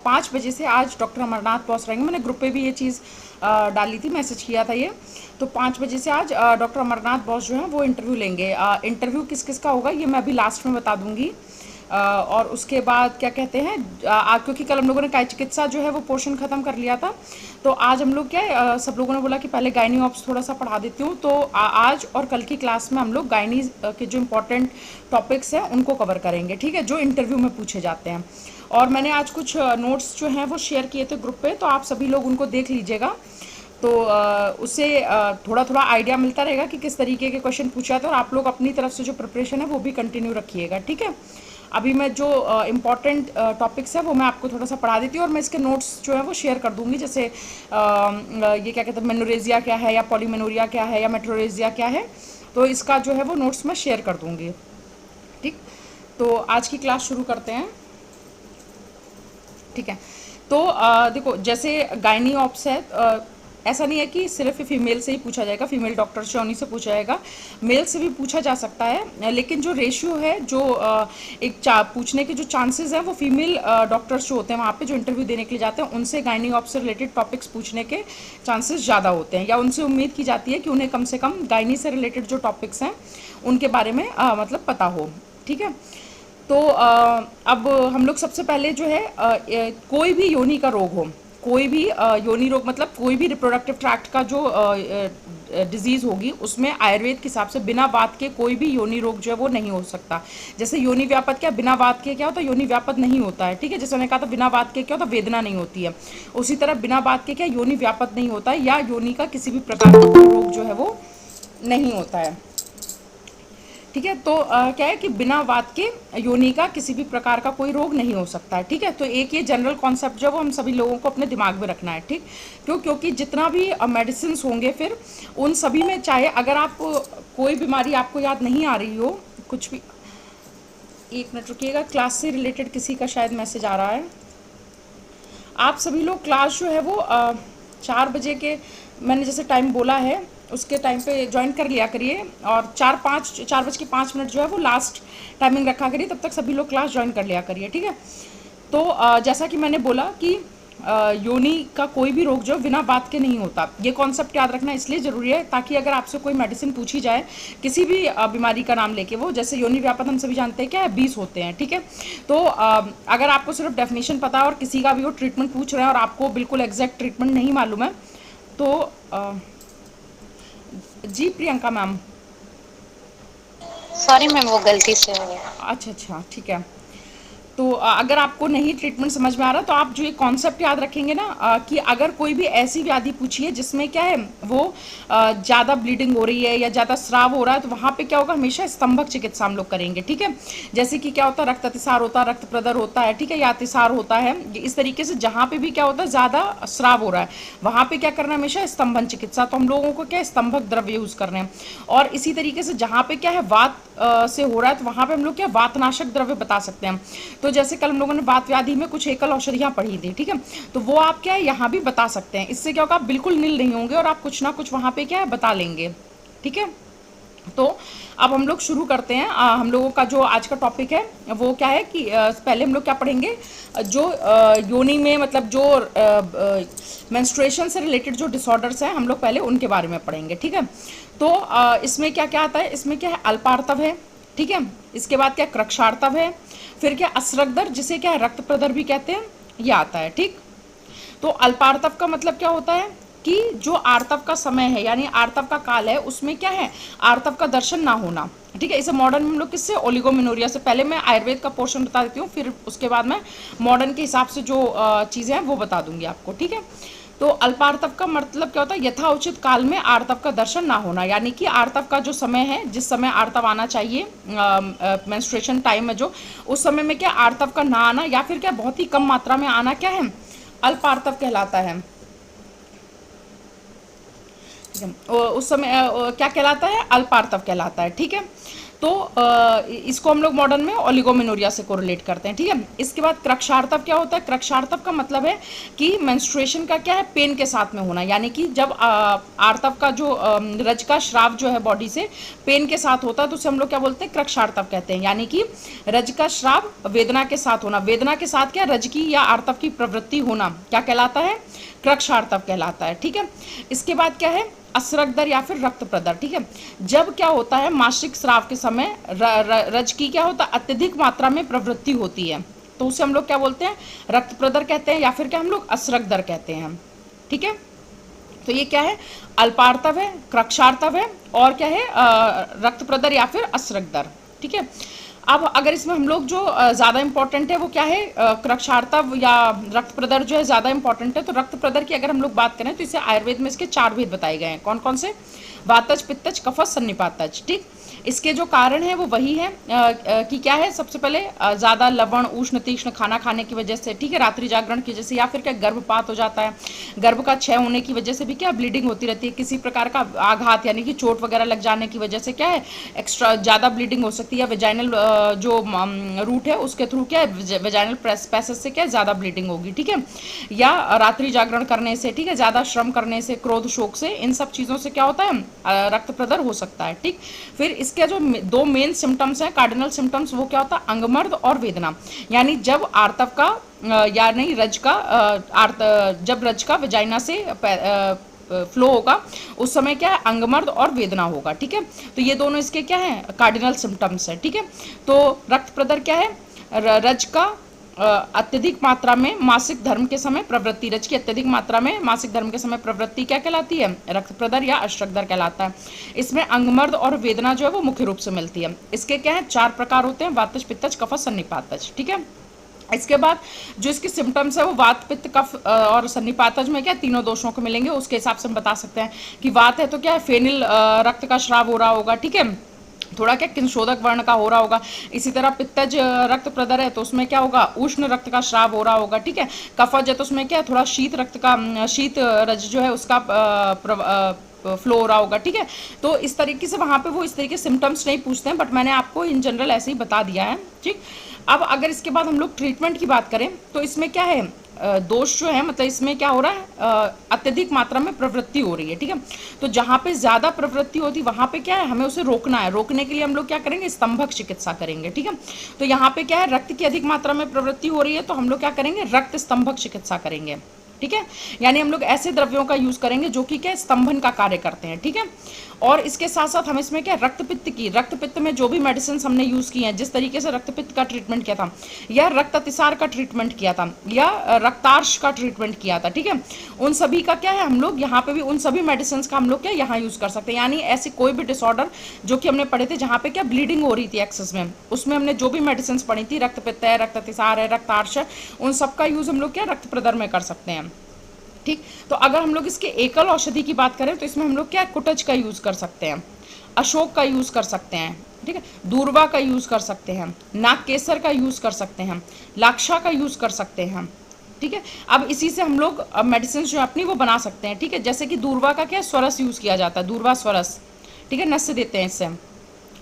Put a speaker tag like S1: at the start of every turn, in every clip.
S1: 5 बजे से आज डॉक्टर अमरनाथ बॉस रहेंगे। मैंने ग्रुप पे भी ये चीज़ डाली थी, मैसेज किया था ये। तो 5 बजे से आज डॉक्टर अमरनाथ बॉस जो हैं वो इंटरव्यू लेंगे। इंटरव्यू किस किस का होगा ये मैं अभी लास्ट में बता दूंगी। और उसके बाद क्या कहते हैं, क्योंकि कल हम लोगों ने काय चिकित्सा जो है वो पोर्शन ख़त्म कर लिया था, तो आज हम लोग क्या है, सब लोगों ने बोला कि पहले गायनी ऑप्स थोड़ा सा पढ़ा देती हूँ। तो आज और कल की क्लास में हम लोग गायनी के जो इम्पोर्टेंट टॉपिक्स हैं उनको कवर करेंगे, ठीक है, जो इंटरव्यू में पूछे जाते हैं। और मैंने आज कुछ नोट्स जो हैं वो शेयर किए थे ग्रुप पे, तो आप सभी लोग उनको देख लीजिएगा। तो उससे थोड़ा थोड़ा आइडिया मिलता रहेगा कि किस तरीके के क्वेश्चन पूछा था, और आप लोग अपनी तरफ से जो प्रिपरेशन है वो भी कंटिन्यू रखिएगा, ठीक है। अभी मैं जो इम्पॉर्टेंट टॉपिक्स है वो मैं आपको थोड़ा सा पढ़ा देती हूँ, और मैं इसके नोट्स जो है वो शेयर कर दूँगी। जैसे ये क्या कहते हैं, मेनोरेजिया क्या है, या पॉलीमेनोरिया क्या है, या मेट्रोरेजिया क्या है, तो इसका जो है वो नोट्स मैं शेयर कर दूँगी, ठीक। तो आज की क्लास शुरू करते हैं, ठीक है। तो देखो, जैसे गायनी ऑप्स है, ऐसा नहीं है कि सिर्फ फीमेल से ही पूछा जाएगा, फीमेल डॉक्टर से उन्हीं से पूछा जाएगा, मेल से भी पूछा जा सकता है। लेकिन जो रेशियो है, जो पूछने के जो चांसेस हैं, वो फीमेल डॉक्टर्स जो होते हैं वहाँ पे जो इंटरव्यू देने के लिए जाते हैं, उनसे गायनी ऑप्स से रिलेटेड टॉपिक्स पूछने के चांसेस ज़्यादा होते हैं, या उनसे उम्मीद की जाती है कि उन्हें कम से कम गायनी से रिलेटेड जो टॉपिक्स हैं उनके बारे में मतलब पता हो, ठीक है। तो अब हम लोग सबसे पहले जो है, कोई भी योनि का रोग हो, कोई भी योनि रोग मतलब कोई भी रिप्रोडक्टिव ट्रैक्ट का जो डिजीज़ होगी, उसमें आयुर्वेद के हिसाब से बिना वात के कोई भी योनि रोग जो है वो नहीं हो सकता। जैसे योनि व्यापद क्या, बिना वात के क्या होता है, योनि व्यापद नहीं होता है, ठीक है। जैसे मैंने कहा था बिना वात के क्या होता है, वेदना नहीं होती है। उसी तरह बिना वात के क्या, योनि व्यापद नहीं होता है, या योनि का किसी भी प्रकार का कोई रोग जो है वो नहीं होता है, ठीक है। तो क्या है कि बिना वात के योनि का किसी भी प्रकार का कोई रोग नहीं हो सकता है, ठीक है। तो एक ये जनरल कॉन्सेप्ट जो है वो हम सभी लोगों को अपने दिमाग में रखना है, ठीक। क्योंकि जितना भी मेडिसिन होंगे फिर उन सभी में, चाहे अगर आप कोई बीमारी आपको याद नहीं आ रही हो, कुछ भी, 1 मिनट रुकिएगा, क्लास से रिलेटेड किसी का शायद मैसेज आ रहा है। आप सभी लोग क्लास जो है वो 4 बजे के, मैंने जैसे टाइम बोला है उसके टाइम पे ज्वाइन कर लिया करिए, और 4:05 जो है वो लास्ट टाइमिंग रखा करिए, तब तक सभी लोग क्लास ज्वाइन कर लिया करिए, ठीक है। तो जैसा कि मैंने बोला कि योनि का कोई भी रोग जो बिना बात के नहीं होता, ये कॉन्सेप्ट याद रखना इसलिए ज़रूरी है ताकि अगर आपसे कोई मेडिसिन पूछी जाए किसी भी बीमारी का नाम लेके, वो जैसे योनि व्यापद हम सभी जानते हैं क्या है, 20 होते हैं, ठीक है। तो अगर आपको सिर्फ डेफिनेशन पता है और किसी का भी वो ट्रीटमेंट पूछ रहे हैं और आपको बिल्कुल एग्जैक्ट ट्रीटमेंट नहीं मालूम है, तो जी प्रियंका मैम,
S2: सॉरी मैम, वो गलती से हो गया।
S1: अच्छा अच्छा, ठीक है। तो अगर आपको नहीं ट्रीटमेंट समझ में आ रहा, तो आप जो ये कॉन्सेप्ट याद रखेंगे ना, कि अगर कोई भी ऐसी व्याधि पूछी है जिसमें क्या है वो ज़्यादा ब्लीडिंग हो रही है या ज़्यादा स्राव हो रहा है, तो वहाँ पे क्या होगा, हमेशा स्तंभक चिकित्सा हम लोग करेंगे, ठीक है। जैसे कि क्या होता है, रक्त अतिसार होता है, रक्त प्रदर होता है, ठीक है, या अतिसार होता है, इस तरीके से जहाँ पे भी क्या होता है ज़्यादा स्राव हो रहा है, वहाँ पे क्या करना है, हमेशा स्तंभन चिकित्सा। तो हम लोगों को क्या स्तंभक द्रव्य यूज़ करने हैं। और इसी तरीके से जहाँ पे क्या है वात से हो रहा है, तो वहाँ पे हम लोग क्या वातनाशक द्रव्य बता सकते हैं। तो जैसे कल हम लोगों ने वात व्याधि में कुछ एकल औषधियाँ पढ़ी थी, ठीक है, तो वो आप क्या है यहाँ भी बता सकते हैं। इससे क्या होगा, आप बिल्कुल नील नहीं होंगे और आप कुछ ना कुछ वहाँ पे क्या है बता लेंगे, ठीक है। तो अब हम लोग शुरू करते हैं। हम लोगों का जो आज का टॉपिक है वो क्या है कि पहले हम लोग क्या पढ़ेंगे, जो योनि में मतलब जो मेंस्ट्रुएशन से रिलेटेड जो डिसऑर्डर्स हैं हम लोग पहले उनके बारे में पढ़ेंगे, ठीक है। तो इसमें क्या क्या आता है, इसमें क्या है अल्पार्तव है, ठीक है। इसके बाद क्या कृक्षार्तव है, फिर क्या असरगदर, जिसे क्या है रक्त प्रदर भी कहते हैं, ये आता है, ठीक। तो अल्पार्तव का मतलब क्या होता है कि जो आर्तव का समय है यानी आर्तव का काल है, उसमें क्या है आर्तव का दर्शन ना होना, ठीक है। इसे मॉडर्न में हम लोग किससे, ओलिगोमेनोरिया से। पहले मैं आयुर्वेद का पोर्शन बता देती हूँ, फिर उसके बाद मैं मॉडर्न के हिसाब से जो चीज़ें हैं वो बता दूंगी आपको, ठीक है। तो अल्पार्तव का मतलब क्या होता है, यथाउचित काल में आर्तव का दर्शन ना होना, यानी कि आर्तव का जो समय है, जिस समय आर्तव आना चाहिए मेंस्ट्रुएशन टाइम में, जो उस समय में क्या आर्तव का ना आना या फिर क्या बहुत ही कम मात्रा में आना, क्या है अल्पार्तव कहलाता है। उस समय क्या कहलाता है, अल्पार्तव कहलाता है, ठीक है। तो इसको हम लोग मॉडर्न में ओलिगोमेनोरिया से कोरिलेट करते हैं, ठीक है। इसके बाद क्रक्षार्तव क्या होता है? क्रक्षार्तव का मतलब है कि मेंस्ट्रुएशन का क्या है, पेन के साथ में होना, यानी कि जब आर्तव का जो रज का स्राव जो है बॉडी से पेन के साथ होता है तो उसे हम लोग क्या बोलते हैं? क्रक्षार्तव कहते हैं। यानी कि रज का स्राव वेदना के साथ होना, वेदना के साथ क्या रज की या आर्तव की प्रवृत्ति होना क्या कहलाता है? क्रक्षार्तव कहलाता है, ठीक है। इसके बाद क्या है? असरगदर या फिर रक्त प्रदर, ठीक है। जब क्या होता है मासिक स्राव के समय रज की क्या होता है? अत्यधिक मात्रा में प्रवृत्ति होती है, तो उसे हम लोग क्या बोलते हैं? रक्त प्रदर कहते हैं, या फिर क्या हम लोग असरगदर कहते हैं, ठीक है। तो ये क्या है? अल्पार्तव है, क्रक्षार्तव है, और क्या है? रक्त प्रदर या फिर असरगदर, ठीक है। अब अगर इसमें हम लोग जो ज़्यादा इंपॉर्टेंट है वो क्या है? क्रक्षार्तव या रक्त प्रदर जो है ज़्यादा इंपॉर्टेंट है। तो रक्त प्रदर की अगर हम लोग बात करें तो इसे आयुर्वेद में इसके 4 भेद बताए गए हैं। कौन कौन से? वातज, पित्तज, कफज, सन्निपातज, ठीक। इसके जो कारण है वो वही है कि क्या है? सबसे पहले ज़्यादा लवण, उष्ण, तीक्ष्ण खाना खाने की वजह से, ठीक है, रात्रि जागरण की वजह से, या फिर क्या गर्भपात हो जाता है, गर्भ का क्षय होने की वजह से भी क्या ब्लीडिंग होती रहती है, किसी प्रकार का आघात यानी कि चोट वगैरह लग जाने की वजह से क्या है एक्स्ट्रा ज़्यादा ब्लीडिंग हो सकती है, या वेजाइनल जो रूट है उसके थ्रू क्या है वेजाइनल पैसेज से क्या ज़्यादा ब्लीडिंग होगी, ठीक है, या रात्रि जागरण करने से, ठीक है, ज़्यादा श्रम करने से, क्रोध शोक से, इन सब चीज़ों से क्या होता है रक्त प्रदर हो सकता है, ठीक। फिर इसके जो 2 मेन सिम्टम्स हैं, कार्डिनल सिम्टम्स, वो क्या होता है? अंगमर्द और वेदना, यानी जब आर्तव का या नहीं रज का जब रज का वेजाइना से फ्लो होगा उस समय क्या है? अंगमर्द और वेदना होगा, ठीक है। तो ये दोनों इसके क्या है? कार्डिनल सिम्टम्स है, ठीक है। तो रक्त प्रदर क्या है? रज का अत्यधिक मात्रा में मासिक धर्म के समय प्रवृत्ति, रज की अत्यधिक मात्रा में मासिक धर्म के समय प्रवृत्ति क्या कहलाती है? रक्त प्रदर या अश्रगदर कहलाता है। इसमें अंगमर्द और वेदना जो है वो मुख्य रूप से मिलती है। इसके क्या है? 4 प्रकार होते हैं, वातज, पित्तज, कफज, सन्निपातज, ठीक है। इसके बाद जो इसके सिम्टम्स है वो वात, पित्त, कफ और सन्निपातज में क्या तीनों दोषों को मिलेंगे। उसके हिसाब से हम बता सकते हैं कि वात है तो क्या है? फेनिल रक्त का स्राव हो रहा होगा, ठीक है, थोड़ा क्या किंशोधक वर्ण का हो रहा होगा। इसी तरह पित्तज रक्त प्रदर है तो उसमें क्या होगा? उष्ण रक्त का स्राव हो रहा होगा, ठीक है। कफज है तो उसमें क्या है? थोड़ा शीत रक्त का शीत रज जो है उसका फ्लो हो रहा होगा, ठीक है। तो इस तरीके से वहाँ पे वो इस तरीके सिम्टम्स नहीं पूछते हैं, बट मैंने आपको इन जनरल ऐसे ही बता दिया है, ठीक। अब अगर इसके बाद हम लोग ट्रीटमेंट की बात करें तो इसमें क्या है? दोष जो है मतलब इसमें क्या हो रहा है? अत्यधिक मात्रा में प्रवृत्ति हो रही है, ठीक है। तो जहाँ पे ज़्यादा प्रवृत्ति होती वहाँ पे क्या है? हमें उसे रोकना है। रोकने के लिए हम लोग क्या करेंगे? स्तंभक चिकित्सा करेंगे, ठीक है। तो यहाँ पे क्या है? रक्त की अधिक मात्रा में प्रवृत्ति हो रही है तो हम लोग क्या करेंगे? रक्त स्तंभक चिकित्सा करेंगे, ठीक है। यानी हम लोग ऐसे द्रव्यों का यूज़ करेंगे जो कि क्या स्तंभन का कार्य करते हैं, ठीक है। और इसके साथ साथ हम इसमें क्या रक्त पित्त में जो भी मेडिसिन हमने यूज़ की हैं, जिस तरीके से रक्त पित्त का ट्रीटमेंट किया था, या रक्त अतिसार का ट्रीटमेंट किया था, या रक्तार्श का ट्रीटमेंट किया था, ठीक है, उन सभी का क्या है? हम लोग यहाँ पे भी उन सभी मेडिसिन का हम लोग क्या यहाँ यूज़ कर सकते हैं। यानी ऐसी कोई भी डिसऑर्डर जो कि हमने पढ़े थे जहाँ पे क्या ब्लीडिंग हो रही थी एक्सेस में, उसमें हमने जो भी मेडिसिन पढ़ी थी, रक्त पित्त है, रक्त अतिसार है, रक्तार्श है, उन सब का यूज़ हम लोग क्या रक्त प्रदर में कर सकते हैं, ठीक। तो अगर हम लोग इसके एकल औषधि की बात करें तो इसमें हम लोग क्या कुटज का यूज़ कर सकते हैं, अशोक का यूज़ कर सकते हैं, ठीक है, दूर्वा का यूज़ कर सकते हैं, नागकेसर का यूज़ कर सकते हैं, लाक्षा का यूज़ कर सकते हैं, ठीक है। अब इसी से हम लोग मेडिसिन जो अपनी वो बना सकते हैं, ठीक है। जैसे कि दूर्वा का क्या स्वरस यूज़ किया जाता है, दूर्वा स्वरस, ठीक है, नस्य देते हैं इससे।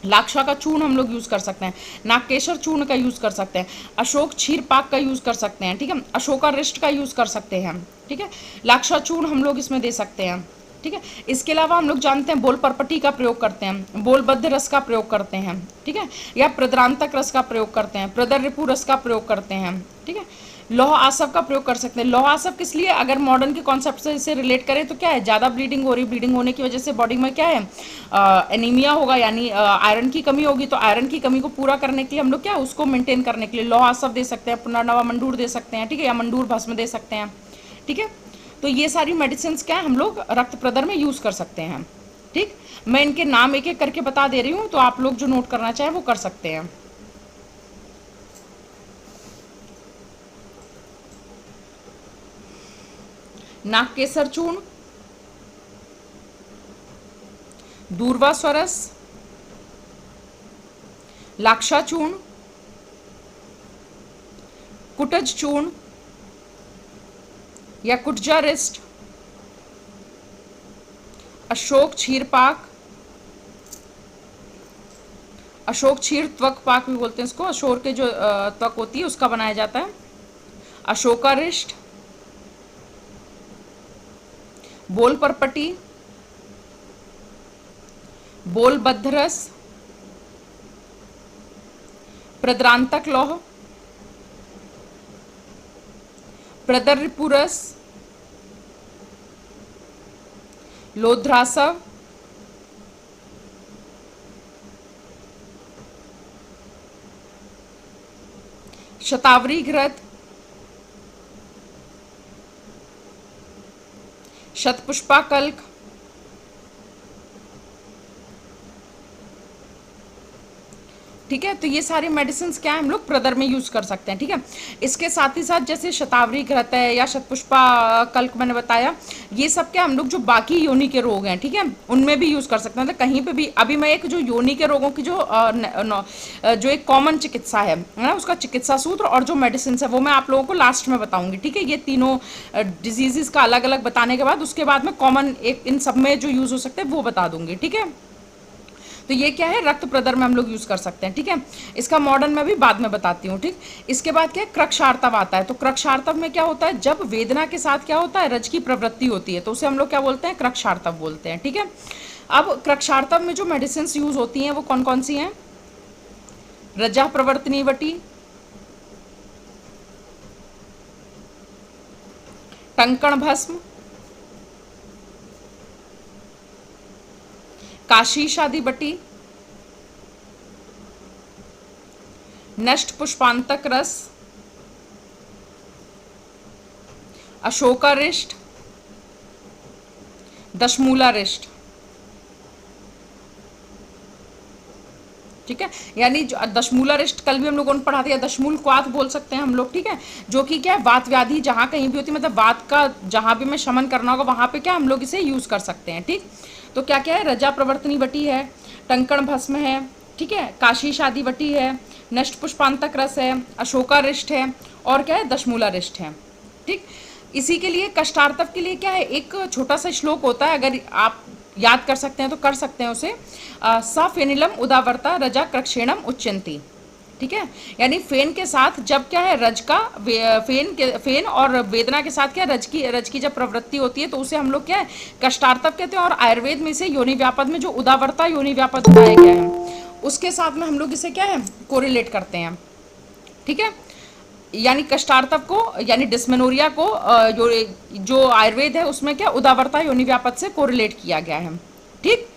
S1: लाक्षा का चूर्ण हम लोग यूज़ कर सकते हैं, नागकेशर चूर्ण का यूज़ कर सकते हैं, अशोक क्षीर पाक का यूज़ कर सकते हैं, ठीक है, अशोकारिष्ट का यूज़ कर सकते हैं, ठीक है, लाक्षा चूर्ण हम लोग इसमें दे सकते हैं, ठीक है। इसके अलावा हम लोग जानते हैं बोल परपटी का प्रयोग करते हैं, बोलबद्ध रस का प्रयोग करते हैं, ठीक है, या प्रद्रांतक रस का प्रयोग करते हैं, प्रदर रिपु रस का प्रयोग करते हैं, ठीक है। लौह आसव का प्रयोग कर सकते हैं। लौह आसव किस लिए? अगर मॉडर्न के कॉन्सेप्ट से इसे रिलेट करें तो क्या है? ज़्यादा ब्लीडिंग हो रही, ब्लीडिंग होने की वजह से बॉडी में क्या है एनीमिया होगा, यानी आयरन की कमी होगी। तो आयरन की कमी को पूरा करने के लिए हम लोग क्या उसको मेंटेन करने के लिए लौह आसव दे सकते हैं, पुनर्नवा मंडूर दे सकते हैं, ठीक है, या मंडूर भस्म दे सकते हैं, ठीक है। तो ये सारी मेडिसिन क्या है हम लोग रक्त प्रदर में यूज़ कर सकते हैं, ठीक। मैं इनके नाम एक एक करके बता दे रही हूँ, तो आप लोग जो नोट करना चाहें वो कर सकते हैं। नागकेसर चूर्ण, दूर्वा स्वरस, लाक्षा चूर्ण, कुटज चूर्ण या कुटजारिस्ट, अशोक क्षीरपाक, अशोक क्षीर त्वक पाक भी बोलते हैं इसको, अशोक के जो त्वक होती है उसका बनाया जाता है। अशोकारिष्ट, बोल परपटी, बोल बद्धरस, प्रद्रांतक लौह, प्रदर्पुरस, लोध्रासव, शतावरी घृत, शतपुष्पाकल्क, ठीक है। तो ये सारी मेडिसिन क्या है हम लोग प्रदर में यूज कर सकते हैं, ठीक है। इसके साथ ही साथ जैसे शतावरी घृत है या शतपुष्पा कल्क मैंने बताया, ये सब क्या हम लोग जो बाकी योनि के रोग हैं, ठीक है, उनमें भी यूज कर सकते हैं। मतलब कहीं पे भी अभी मैं एक जो योनि के रोगों की जो एक कॉमन चिकित्सा है ना, उसका चिकित्सा सूत्र और जो मेडिसिन है वो मैं आप लोगों को लास्ट में बताऊंगी, ठीक है। ये तीनों डिजीजेस का अलग अलग बताने के बाद उसके बाद में कॉमन एक इन सब में जो यूज हो सकते हैं वो बता दूंगी, ठीक है। तो ये क्या है, रक्त प्रदर में हम लोग यूज कर सकते हैं, ठीक है। इसका मॉडर्न में भी बाद में बताती हूँ, ठीक। इसके बाद क्या है, क्रक्षार्तव आता है। तो क्रक्षार्तव में क्या होता है, जब वेदना के साथ क्या होता है, रज की प्रवृत्ति होती है, तो उसे हम लोग क्या बोलते हैं, क्रक्षार्तव बोलते हैं, ठीक है। अब क्रक्षार्तव में जो मेडिसिन यूज होती हैं वो कौन कौन सी हैं, रजा प्रवर्तनी वटी, टंकण भस्म, काशी शादी बटी, नष्ट पुष्पांतक रस, अशोकारिष्ट, दशमूलारिष्ट, ठीक है। यानी दशमूलारिष्ट कल भी हम लोगों ने पढ़ा दिया, दशमूल क्वाथ बोल सकते हैं हम लोग, ठीक है। जो कि क्या है, वात व्याधि जहाँ कहीं भी होती है, मतलब वात का जहाँ भी में शमन करना होगा वहाँ पे क्या हम लोग इसे यूज कर सकते हैं, ठीक। तो क्या क्या है, रजा प्रवर्तनी वटी है, टंकण भस्म है, ठीक है, काशी शादी वटी है, नष्ट पुष्पांतक रस है, अशोकारिष्ट है और क्या है, दशमूलारिष्ट है, ठीक। इसी के लिए कष्टार्तव के लिए क्या है, एक छोटा सा श्लोक होता है, अगर आप याद कर सकते हैं तो कर सकते हैं उसे, सा फेनिलम उदावर्ता रजा क्रक्षेणम उच्चंती, ठीक है। यानी फेन के साथ जब क्या है, रज का फेन और वेदना के साथ क्या रज की जब प्रवृत्ति होती है तो उसे हम लोग क्या है, कष्टार्तव कहते हैं। और आयुर्वेद में इसे योनि व्यापद में जो उदावर्ता योनि व्यापद बताया गया है उसके साथ में हम लोग इसे क्या है, कोरिलेट करते हैं, ठीक है। यानी कष्टार्तव को यानी डिस्मेनोरिया को जो आयुर्वेद है उसमें क्या उदावर्ता योनि व्यापद से कोरिलेट किया गया है, ठीक।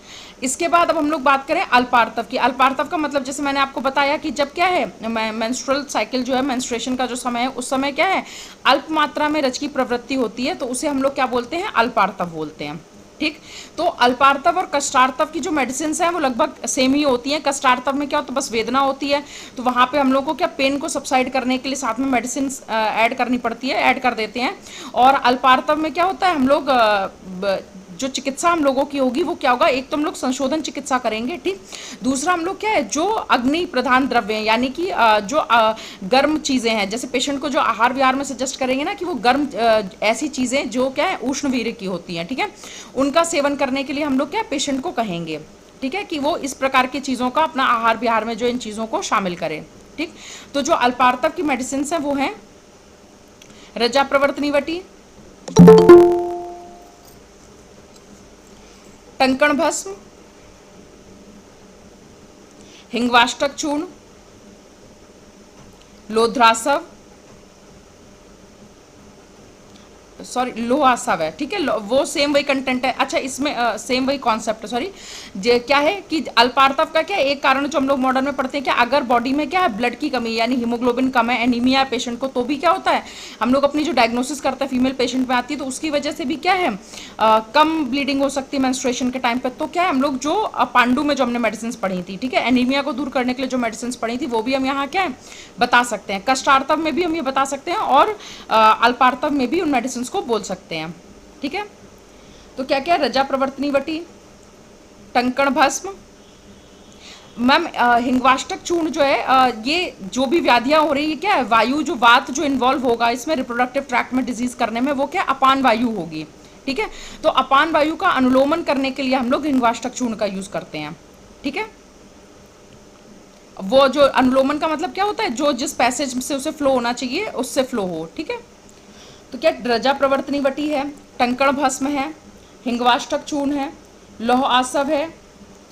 S1: इसके बाद अब हम लोग बात करें अल्पार्तव की। अल्पार्तव का मतलब जैसे मैंने आपको बताया कि जब क्या है, मेंस्ट्रुअल साइकिल जो है, मेंस्ट्रुएशन का जो समय है, उस समय क्या है, अल्प मात्रा में रज की प्रवृत्ति होती है, तो उसे हम लोग क्या बोलते हैं, अल्पार्तव बोलते हैं, ठीक। तो अल्पार्तव और कष्टार्तव की जो मेडिसिन है वो लगभग सेम ही होती हैं। कष्टार्तव में क्या होता है, बस वेदना होती है, तो वहाँ पे हम लोग को क्या पेन को सबसाइड करने के लिए साथ में मेडिसिन ऐड करनी पड़ती है, ऐड कर देते हैं। और अल्पार्तव में क्या होता है, हम लोग जो चिकित्सा हम लोगों की होगी वो क्या होगा, एक तो हम लोग संशोधन चिकित्सा करेंगे, ठीक। दूसरा हम लोग क्या है, जो अग्नि प्रधान द्रव्य हैं, यानी कि जो गर्म चीज़ें हैं, जैसे पेशेंट को जो आहार विहार में सजेस्ट करेंगे ना कि वो गर्म ऐसी चीज़ें जो क्या है उष्ण वीर्य की होती हैं, ठीक है, उनका सेवन करने के लिए हम लोग क्या पेशेंट को कहेंगे, ठीक है, कि वो इस प्रकार की चीज़ों का अपना आहार विहार में जो इन चीज़ों को शामिल करें, ठीक। तो जो अल्पार्तव की मेडिसिन है वो हैं रजा प्रवर्तनी वटी, टंकण भस्म, हिंगवाष्टक चूर्ण, लोध्रासव, सॉरी लोहासव है, ठीक है, वो सेम वही कंटेंट है। अच्छा, इसमें सेम वही कॉन्सेप्ट है, सॉरी। क्या है कि अल्पार्तव का क्या एक कारण जो हम लोग मॉडर्न में पढ़ते हैं कि अगर बॉडी में क्या है, ब्लड की कमी यानी हीमोग्लोबिन कम है, एनीमिया है पेशेंट को, तो भी क्या होता है, हम लोग अपनी जो डायग्नोसिस करते हैं फीमेल पेशेंट में आती है तो उसकी वजह से भी क्या है, कम ब्लीडिंग हो सकती है मेंस्ट्रुएशन के टाइम पर। तो क्या है, हम लोग जो पांडु में जो हमने मेडिसिन पढ़ी थी, ठीक है, एनीमिया को दूर करने के लिए जो मेडिसिन पढ़ी थी वो भी हम यहाँ क्या है बता सकते हैं। कष्टार्तव में भी हम ये बता सकते हैं और अल्पार्तव में भी उन मेडिसिन को बोल सकते हैं, ठीक है। तो क्या क्या, रजा प्रवर्तनी वटी, टंकण भस्म, मैम हिंगवाष्टक चूर्ण जो है, ये जो भी व्याधियां हो रही है क्या है, वायु जो वात जो इन्वॉल्व होगा इसमें रिप्रोडक्टिव ट्रैक्ट में डिजीज करने में, वो क्या अपान वायु होगी, ठीक है। तो अपान वायु का अनुलोमन करने के लिए हम लोग हिंगवाष्टक चूर्ण का यूज करते हैं, ठीक है। वो जो अनुलोमन का मतलब क्या होता है, जो जिस पैसेज से उसे फ्लो होना चाहिए उससे फ्लो हो, ठीक है। तो क्या रजा प्रवर्तनी वटी है, टंकण भस्म है, हिंगवाष्टक चूर्ण है, लौह आसव है,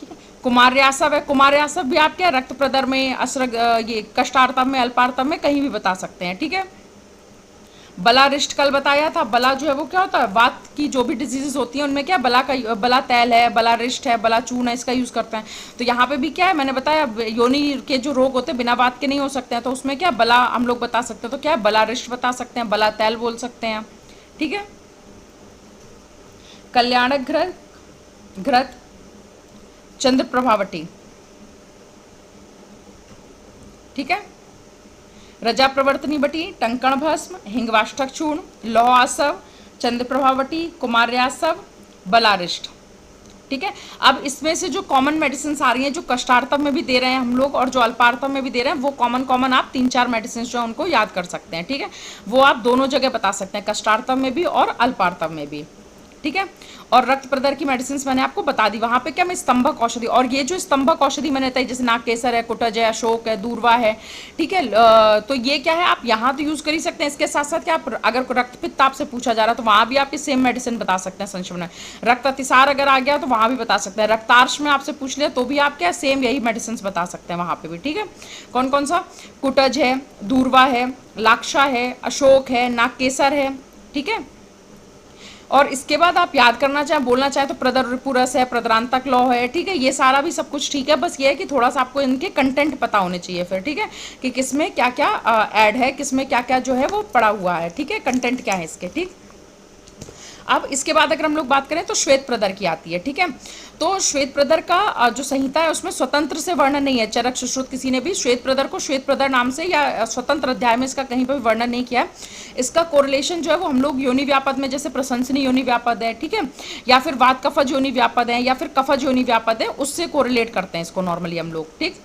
S1: ठीक है, कुमार्यासव है। कुमार्यासव भी आप क्या रक्त प्रदर में, असरग ये कष्टार्तम में, अल्पार्तम में कहीं भी बता सकते हैं, ठीक है। बलारिष्ट कल बताया था, बला जो है वो क्या होता है, वात की जो भी डिजीजेस होती हैं उनमें क्या बला का, बला तैल है, बलारिष्ट है, बला चूर्ण है, इसका यूज करते हैं। तो यहाँ पे भी क्या है, मैंने बताया योनि के जो रोग होते हैं बिना वात के नहीं हो सकते हैं, तो उसमें क्या बला हम लोग बता सकते हैं, तो क्या है बलारिष्ट बता सकते हैं, बला तैल बोल सकते हैं, ठीक है। कल्याणक घृत, घृत, चंद्र प्रभावटी, ठीक है। रजा प्रवर्तनी बटी, टंकण भस्म, हिंगवाष्टक चूर्ण, लौह आसव, चंद्र प्रभावटी, कुमार्यासव, बलारिष्ट, ठीक है। अब इसमें से जो कॉमन मेडिसिन आ रही हैं, जो कष्टार्तम में भी दे रहे हैं हम लोग और जो अल्पार्तम में भी दे रहे हैं, वो कॉमन आप 3-4 मेडिसिन जो है उनको याद कर सकते हैं, ठीक है। वो आप दोनों जगह बता सकते हैं, कष्टार्तम में भी और अल्पार्तम में भी, ठीक है। और रक्त प्रदर की मेडिसिन मैंने आपको बता दी। वहां पे क्या मैं स्तंभक औषधि, और ये जो स्तंभक औषधि मैंने बताई जैसे नागकेसर है, कुटज है, अशोक है, दूरवा है, ठीक है। तो ये क्या है, आप यहाँ तो यूज कर ही सकते हैं। इसके साथ साथ क्या आप अगर रक्तपित्त आपसे पूछा जा रहा है तो वहां भी आप ये सेम मेडिसिन बता सकते हैं संशोधन। रक्त अतिसार अगर आ गया तो वहां भी बता सकते हैं। रक्तार्श में आपसे पूछ लिया तो भी आप क्या सेम यही मेडिसिन बता सकते हैं वहां पे भी, ठीक है। कौन कौन सा, कुटज है, दूरवा है, लाक्षा है, अशोक है, नागकेसर है, ठीक है। और इसके बाद आप याद करना चाहें, बोलना चाहें तो प्रदरपुरस है, प्रदरांतक लौह है, ठीक है। ये सारा भी सब कुछ ठीक है, बस ये है कि थोड़ा सा आपको इनके कंटेंट पता होने चाहिए फिर, ठीक है, कि किसमें क्या क्या ऐड है, किसमें क्या क्या जो है वो पड़ा हुआ है, ठीक है, कंटेंट क्या है इसके, ठीक। अब इसके बाद अगर हम लोग बात करें तो श्वेत प्रदर की आती है, ठीक है। तो श्वेत प्रदर का जो संहिता है उसमें स्वतंत्र से वर्णन नहीं है। चरक सुश्रुत किसी ने भी श्वेत प्रदर को श्वेत प्रदर नाम से या स्वतंत्र अध्याय में इसका कहीं पर भी वर्णन नहीं किया है। इसका कोरिलेशन जो है वो हम लोग योनि व्यापद में, जैसे प्रशंसनीय योनि व्यापद है, ठीक है, या फिर वात कफज योनि व्यापद है, या फिर कफज योनि व्यापद है, उससे कोरिलेट करते हैं इसको नॉर्मली हम लोग, ठीक।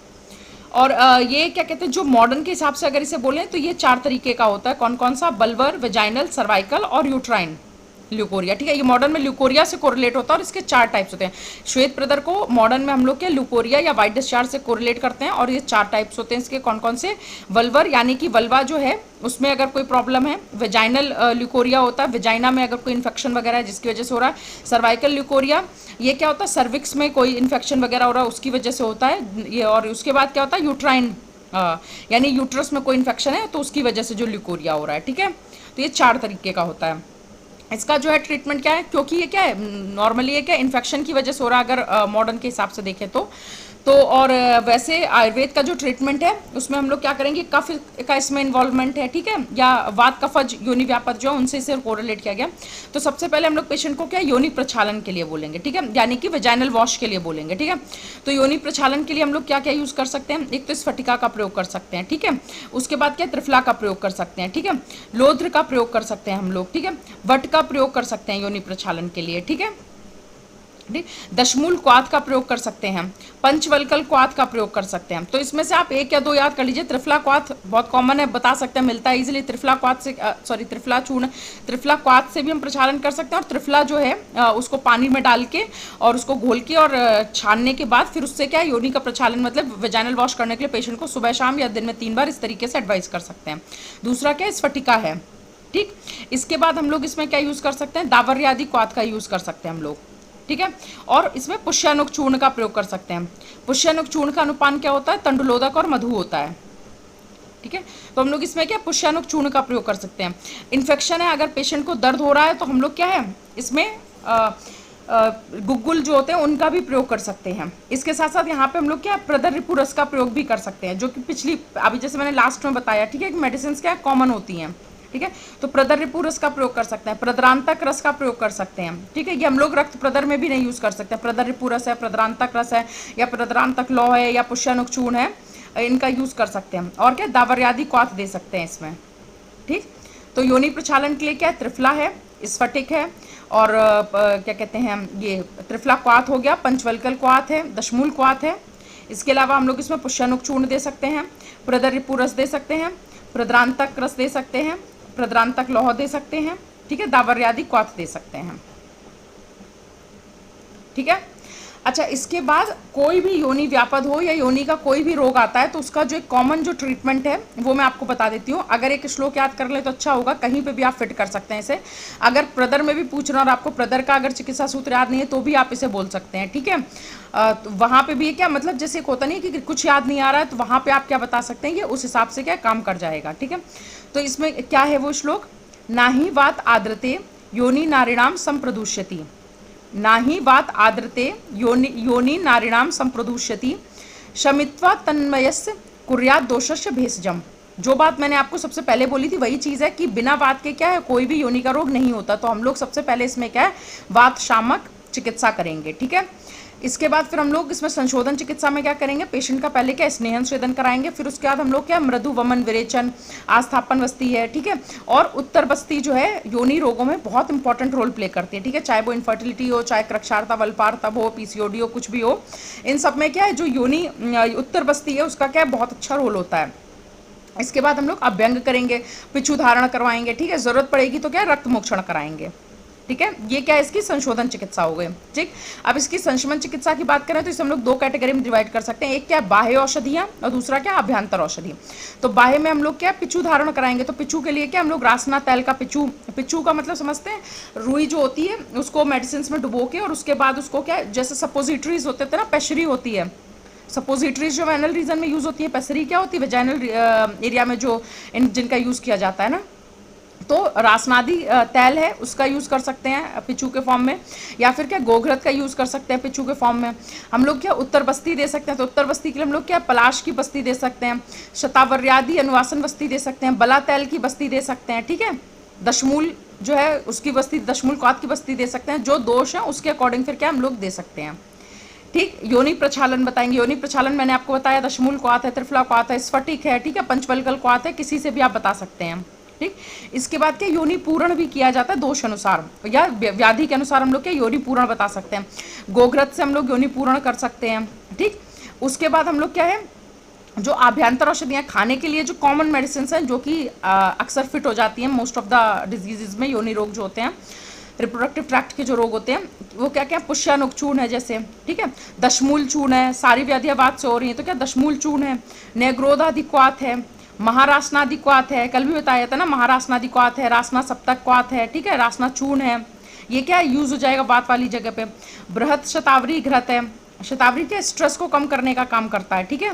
S1: और ये क्या कहते हैं, जो मॉडर्न के हिसाब से अगर इसे बोलें तो ये 4 तरीके का होता है। कौन कौन सा, बल्बर, वेजाइनल, सर्वाइकल और यूट्राइन ल्यूकोरिया, ठीक है। ये मॉडर्न में ल्यूकोरिया से कोरिलेट होता है और इसके 4 टाइप्स होते हैं। श्वेत प्रदर को मॉडर्न में हम लोग क्या ल्यूकोरिया या वाइट डिस्चार्ज से कोरिलेट करते हैं और ये 4 टाइप्स होते हैं इसके। कौन कौन से, वल्वर यानी कि वल्वा जो है उसमें अगर कोई प्रॉब्लम है, वेजाइनल ल्यूकोरिया होता है, वेजाइना में अगर कोई इन्फेक्शन वगैरह है जिसकी वजह से हो रहा है। सर्वाइकल ल्यूकोरिया, ये क्या होता है, सर्विक्स में कोई इन्फेक्शन वगैरह हो रहा है उसकी वजह से होता है ये। और उसके बाद क्या होता है, यूट्राइन यानी यूट्रस में कोई इन्फेक्शन है तो उसकी वजह से जो ल्यूकोरिया हो रहा है, ठीक है। तो ये 4 तरीके का होता है। इसका जो है ट्रीटमेंट क्या है, क्योंकि ये क्या है नॉर्मली ये क्या इन्फेक्शन की वजह से हो रहा है अगर मॉडर्न के हिसाब से देखें तो और वैसे आयुर्वेद का जो ट्रीटमेंट है उसमें हम लोग क्या करेंगे, कफ का इसमें इन्वॉल्वमेंट है, ठीक है, या वात कफज योनि व्यापद जो उनसे इसे कोरिलेट किया गया। तो सबसे पहले हम लोग पेशेंट को क्या योनि प्रक्षालन के लिए बोलेंगे, ठीक है, यानी कि वेजाइनल वॉश के लिए बोलेंगे, ठीक है। तो योनि प्रक्षालन के लिए हम लोग क्या क्या यूज़ कर सकते हैं, एक तो स्फटिका का प्रयोग कर सकते हैं, ठीक है। उसके बाद क्या त्रिफला का प्रयोग कर सकते हैं, ठीक है। लोध्र का प्रयोग कर सकते हैं हम लोग, ठीक है। वट का प्रयोग कर सकते हैं योनि प्रक्षालन के लिए, ठीक है। दशमूल क्वाथ का प्रयोग कर सकते हैं, पंचवल्कल क्वाथ का प्रयोग कर सकते हैं। तो इसमें से आप 1 या 2 याद कर लीजिए। त्रिफला क्वाथ बहुत कॉमन है, बता सकते हैं, मिलता है इजीली। त्रिफला क्वाथ से त्रिफला चूर्ण, त्रिफला क्वाथ से भी हम प्रक्षालन कर सकते हैं। और त्रिफला जो है उसको पानी में डाल के और उसको घोल के और छानने के बाद फिर उससे क्या योनि का प्रक्षालन मतलब वेजाइनल वॉश करने के लिए पेशेंट को सुबह शाम या दिन में 3 बार इस तरीके से एडवाइस कर सकते हैं। दूसरा क्या स्फटिका है, ठीक। इसके बाद हम लोग इसमें क्या यूज़ कर सकते हैं, दावर्यादि क्वाथ का यूज़ कर सकते हैं हम लोग, ठीक है। और इसमें पुष्यानुक चूर्ण का प्रयोग कर सकते हैं। पुष्यानुक चूर्ण का अनुपान क्या होता है, तंडुलोदक और मधु होता है, ठीक है। तो हम लोग इसमें क्या पुष्यानुक चूर्ण का प्रयोग कर सकते हैं। इन्फेक्शन है, अगर पेशेंट को दर्द हो रहा है तो हम लोग क्या है इसमें गुग्गुल जो होते हैं उनका भी प्रयोग कर सकते हैं। इसके साथ साथ यहाँ पे हम लोग क्या प्रदर्रिपु रस का प्रयोग भी कर सकते हैं, जो कि पिछली अभी जैसे मैंने लास्ट में बताया, ठीक है, कि मेडिसिन क्या कॉमन होती हैं, ठीक है। तो प्रदर्रिपु रस का प्रयोग कर सकते हैं, प्रदरांतक रस का प्रयोग कर सकते हैं, ठीक है। ये हम लोग रक्त प्रदर में भी नहीं यूज़ कर सकते। प्रदर्रिपु रस है, प्रदरांतक रस है, या प्रदरांतक लौह है, या पुष्यानुक चूर्ण है, इनका यूज़ कर सकते हैं। और क्या दावर्यादि क्वाथ दे सकते हैं इसमें, ठीक। तो योनि प्रक्षालन के लिए क्या त्रिफला है, स्फटिक है, और क्या कहते हैं ये त्रिफला क्वाथ हो गया, पंचवल्कल क्वाथ है, दशमूल क्वाथ है। इसके अलावा हम लोग इसमें पुष्यानुक चूर्ण दे सकते हैं, प्रदर्रिपु रस दे सकते हैं, प्रदरांतक रस दे सकते हैं, प्रदरांतक लौह दे सकते हैं, ठीक है, दावर्यादि क्वाथ दे सकते हैं, ठीक है। अच्छा, इसके बाद कोई भी योनि व्यापद हो या योनि का कोई भी रोग आता है तो उसका जो एक कॉमन जो ट्रीटमेंट है वो मैं आपको बता देती हूँ। अगर एक श्लोक याद कर ले तो अच्छा होगा, कहीं पे भी आप फिट कर सकते हैं इसे। अगर प्रदर में भी पूछ रहे हैं और आपको प्रदर का अगर चिकित्सा सूत्र याद नहीं है तो भी आप इसे बोल सकते हैं, ठीक है। तो वहाँ पे भी क्या मतलब, जैसे एक होता नहीं कि कुछ याद नहीं आ रहा है तो वहाँ पे आप क्या बता सकते हैं, ये उस हिसाब से क्या काम कर जाएगा, ठीक है। तो इसमें क्या है वो श्लोक, नाहि वात आद्रते योनि नारिणाम संप्रदुष्यति, नाहि वात आद्रते योनि नारिणाम संप्रदुष्यति, शमित्वा तन्मयस्य कुर्यात दोषस्य भेषजम। जो बात मैंने आपको सबसे पहले बोली थी वही चीज़ है कि बिना वात के क्या है कोई भी योनि का रोग नहीं होता। तो हम लोग सबसे पहले इसमें क्या है वात शामक चिकित्सा करेंगे, ठीक है। इसके बाद फिर हम लोग इसमें संशोधन चिकित्सा में क्या करेंगे, पेशेंट का पहले क्या स्नेहन स्वेदन कराएंगे, फिर उसके बाद हम लोग क्या मृदु वमन विरेचन आस्थापन बस्ती है, ठीक है। और उत्तर बस्ती जो है योनि रोगों में बहुत इंपॉर्टेंट रोल प्ले करती है, ठीक है। चाहे वो इनफर्टिलिटी हो, चाहे क्रक्षारता वल्पार्तव हो, पीसीओडी हो, कुछ भी हो, इन सब में क्या है जो योनि उत्तर बस्ती है उसका क्या बहुत अच्छा रोल होता है। इसके बाद हम लोग अभ्यंग करेंगे, पिछू धारण करवाएंगे, ठीक है। जरूरत पड़ेगी तो क्या रक्त मोक्षण कराएंगे, ठीक है। ये क्या है इसकी संशोधन चिकित्सा हो गई, ठीक। अब इसकी संशमन चिकित्सा की बात करें तो इसे हम लोग दो कैटेगरी में डिवाइड कर सकते हैं, एक क्या बाह्य औषधियाँ और दूसरा क्या अभ्यंतर औषधि। तो बाह्य में हम लोग क्या पिछू धारण कराएंगे, तो पिछू के लिए क्या हम लोग रासना तैल का पिछू, पिछू का मतलब समझते हैं, रुई जो होती है उसको मेडिसिन में डुबो के और उसके बाद उसको क्या जैसे सपोजिटरीज होते थे ना, पेशरी होती है, सपोजिटरीज जो वेनल रीजन में यूज होती है, पेसरी क्या होती है वेजाइनल एरिया में जो जिनका यूज किया जाता है ना। तो रासनादी तैल है उसका यूज़ कर सकते हैं पिछू के फॉर्म में, या फिर क्या गोघृत का यूज़ कर सकते हैं पिछू के फॉर्म में। हम लोग क्या उत्तर बस्ती दे सकते हैं, तो उत्तर बस्ती के लिए हम लोग क्या पलाश की बस्ती दे सकते हैं, शतावर्यादि अनुवासन बस्ती दे सकते हैं, बला तैल की बस्ती दे सकते हैं, ठीक है। दशमूल जो है उसकी बस्ती, दशमूल क्वाथ की बस्ती दे सकते हैं, जो दोष है उसके अकॉर्डिंग फिर क्या हम लोग दे सकते हैं, ठीक। योनि प्रक्षालन बताएंगे, योनि प्रक्षालन मैंने आपको बताया दशमूल क्वाथ है, त्रिफला क्वाथ है, स्फटिक है, ठीक है, पंचवल्कल क्वाथ है, किसी से भी आप बता सकते हैं, ठीक। इसके बाद क्या योनि पूर्ण भी किया जाता है दोष अनुसार या व्याधि के अनुसार, हम लोग क्या योनि पूर्ण बता सकते हैं, गोघृत से हम लोग योनि पूर्ण कर सकते हैं, ठीक। उसके बाद हम लोग क्या है जो आभ्यंतर औषधियाँ खाने के लिए जो कॉमन मेडिसिन हैं जो कि अक्सर फिट हो जाती हैं मोस्ट ऑफ द डिजीजेज में, योनि रोग जो होते हैं रिप्रोडक्टिव ट्रैक्ट के जो रोग होते हैं वो क्या क्या पुष्यानुक चूर्ण है जैसे, ठीक है, दशमूल चूर्ण है, सारी व्याधियाँ बात से हो रही हैं तो क्या दशमूल चूर्ण है, नेग्रोधादि क्वाथ है, महारासनादि क्वाथ है, कल भी बताया था ना महारासनादि क्वाथ है, रासना सप्तक क्वाथ है, ठीक है, रासना चूर्ण है, ये क्या यूज हो जाएगा बात वाली जगह पे। बृहत शतावरी घृत है, शतावरी क्या स्ट्रेस को कम करने का काम करता है, ठीक है।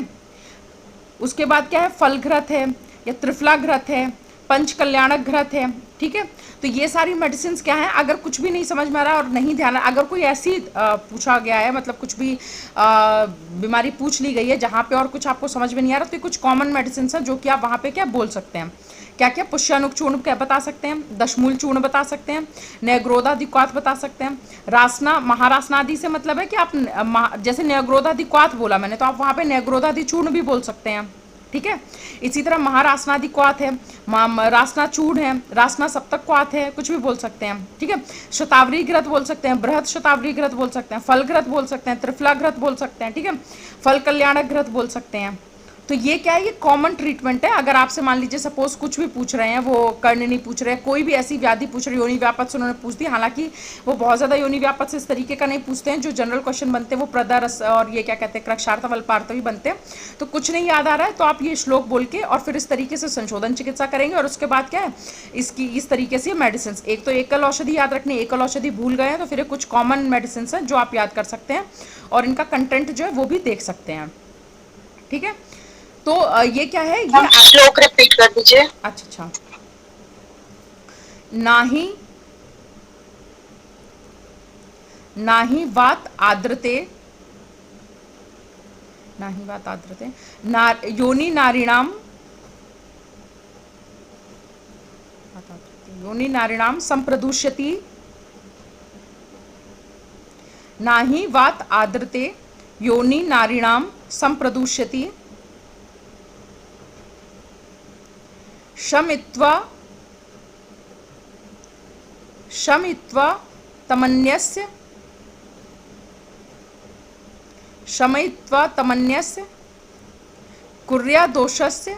S1: उसके बाद क्या है फल घृत है या त्रिफला घृत है, पंच कल्याणक घृत है, ठीक है। तो ये सारी मेडिसिन क्या है, अगर कुछ भी नहीं समझ में आ रहा और नहीं ध्यान, अगर कोई ऐसी पूछा गया है मतलब कुछ भी बीमारी पूछ ली गई है जहाँ पे और कुछ आपको समझ में नहीं आ रहा तो ये कुछ कॉमन मेडिसिन है जो कि आप वहाँ पे क्या बोल सकते हैं, क्या क्या पुष्यानुक चूर्ण क्या बता सकते हैं, दशमूल चूर्ण बता सकते हैं, नेग्रोधादि क्वाथ बता सकते हैं, रासना महारासनादि से मतलब है कि आप जैसे नेग्रोधादि क्वाथ बोला मैंने तो आप वहाँ पे नेग्रोधादि चूर्ण भी बोल सकते हैं, ठीक है। इसी तरह महारासनादि क्वाथ है, रासना चूर्ण है, रासना सप्तक क्वाथ है, कुछ भी बोल सकते हैं, ठीक है। शतावरी घृत बोल सकते हैं, बृहत शतावरी घृत बोल सकते हैं, फल घृत बोल सकते हैं, त्रिफला घृत बोल सकते हैं, ठीक है, फल कल्याणक घृत बोल सकते हैं। तो ये क्या है, ये कॉमन ट्रीटमेंट है। अगर आपसे मान लीजिए सपोज कुछ भी पूछ रहे हैं, वो कर्ण नहीं पूछ रहे हैं, कोई भी ऐसी व्याधि पूछ रहे योनि व्यापत से उन्होंने पूछ दी, हालांकि वो बहुत ज़्यादा योनि व्यापत से इस तरीके का नहीं पूछते हैं, जो जनरल क्वेश्चन बनते हैं वो प्रदरस और ये क्या कहते हैं क्रक्षार्थ वल्पार्थ बनते हैं। तो कुछ नहीं याद आ रहा है तो आप ये श्लोक बोल के और फिर इस तरीके से संशोधन चिकित्सा करेंगे और उसके बाद क्या है इसकी इस तरीके से मेडिसिन, एक तो एकल औषधि याद रखनी, एकल औषधि भूल गए हैं तो फिर कुछ कॉमन मेडिसिन है जो आप याद कर सकते हैं और इनका कंटेंट जो है वो भी देख सकते हैं, ठीक है। तो ये क्या है, ये
S2: श्लोक रिपीट कर दीजिए।
S1: अच्छा अच्छा, नाही नाही वात आद्रते, नाही वात आद्रते योनि नारिणाम, योनि नारिणाम संप्रदुष्यति, नाही वात आद्रते योनि नारिणाम संप्रदुष्यति, शमित्वा शमित्वा तमन्यस्य, शमयित्वा तमन्यस्य कुर्यादोषस्य,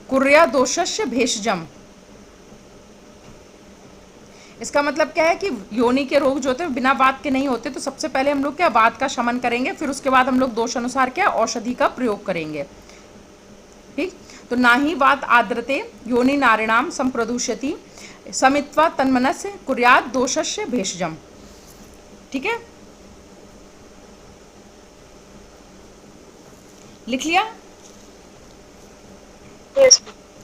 S1: कुर्यादोषस्य भेषजम। इसका मतलब क्या है कि योनि के रोग जो होते हैं बिना वात के नहीं होते, तो सबसे पहले हम लोग क्या वात का शमन करेंगे, फिर उसके बाद हम लोग दोष अनुसार क्या औषधि का प्रयोग करेंगे। ठीक, तो ना ही वात आद्रते योनि नारिणाम संप्रदूषति समित्वा तन्मनस्य कुर्यात दोषस्य भेषजम। ठीक है, लिख लिया?
S2: यस।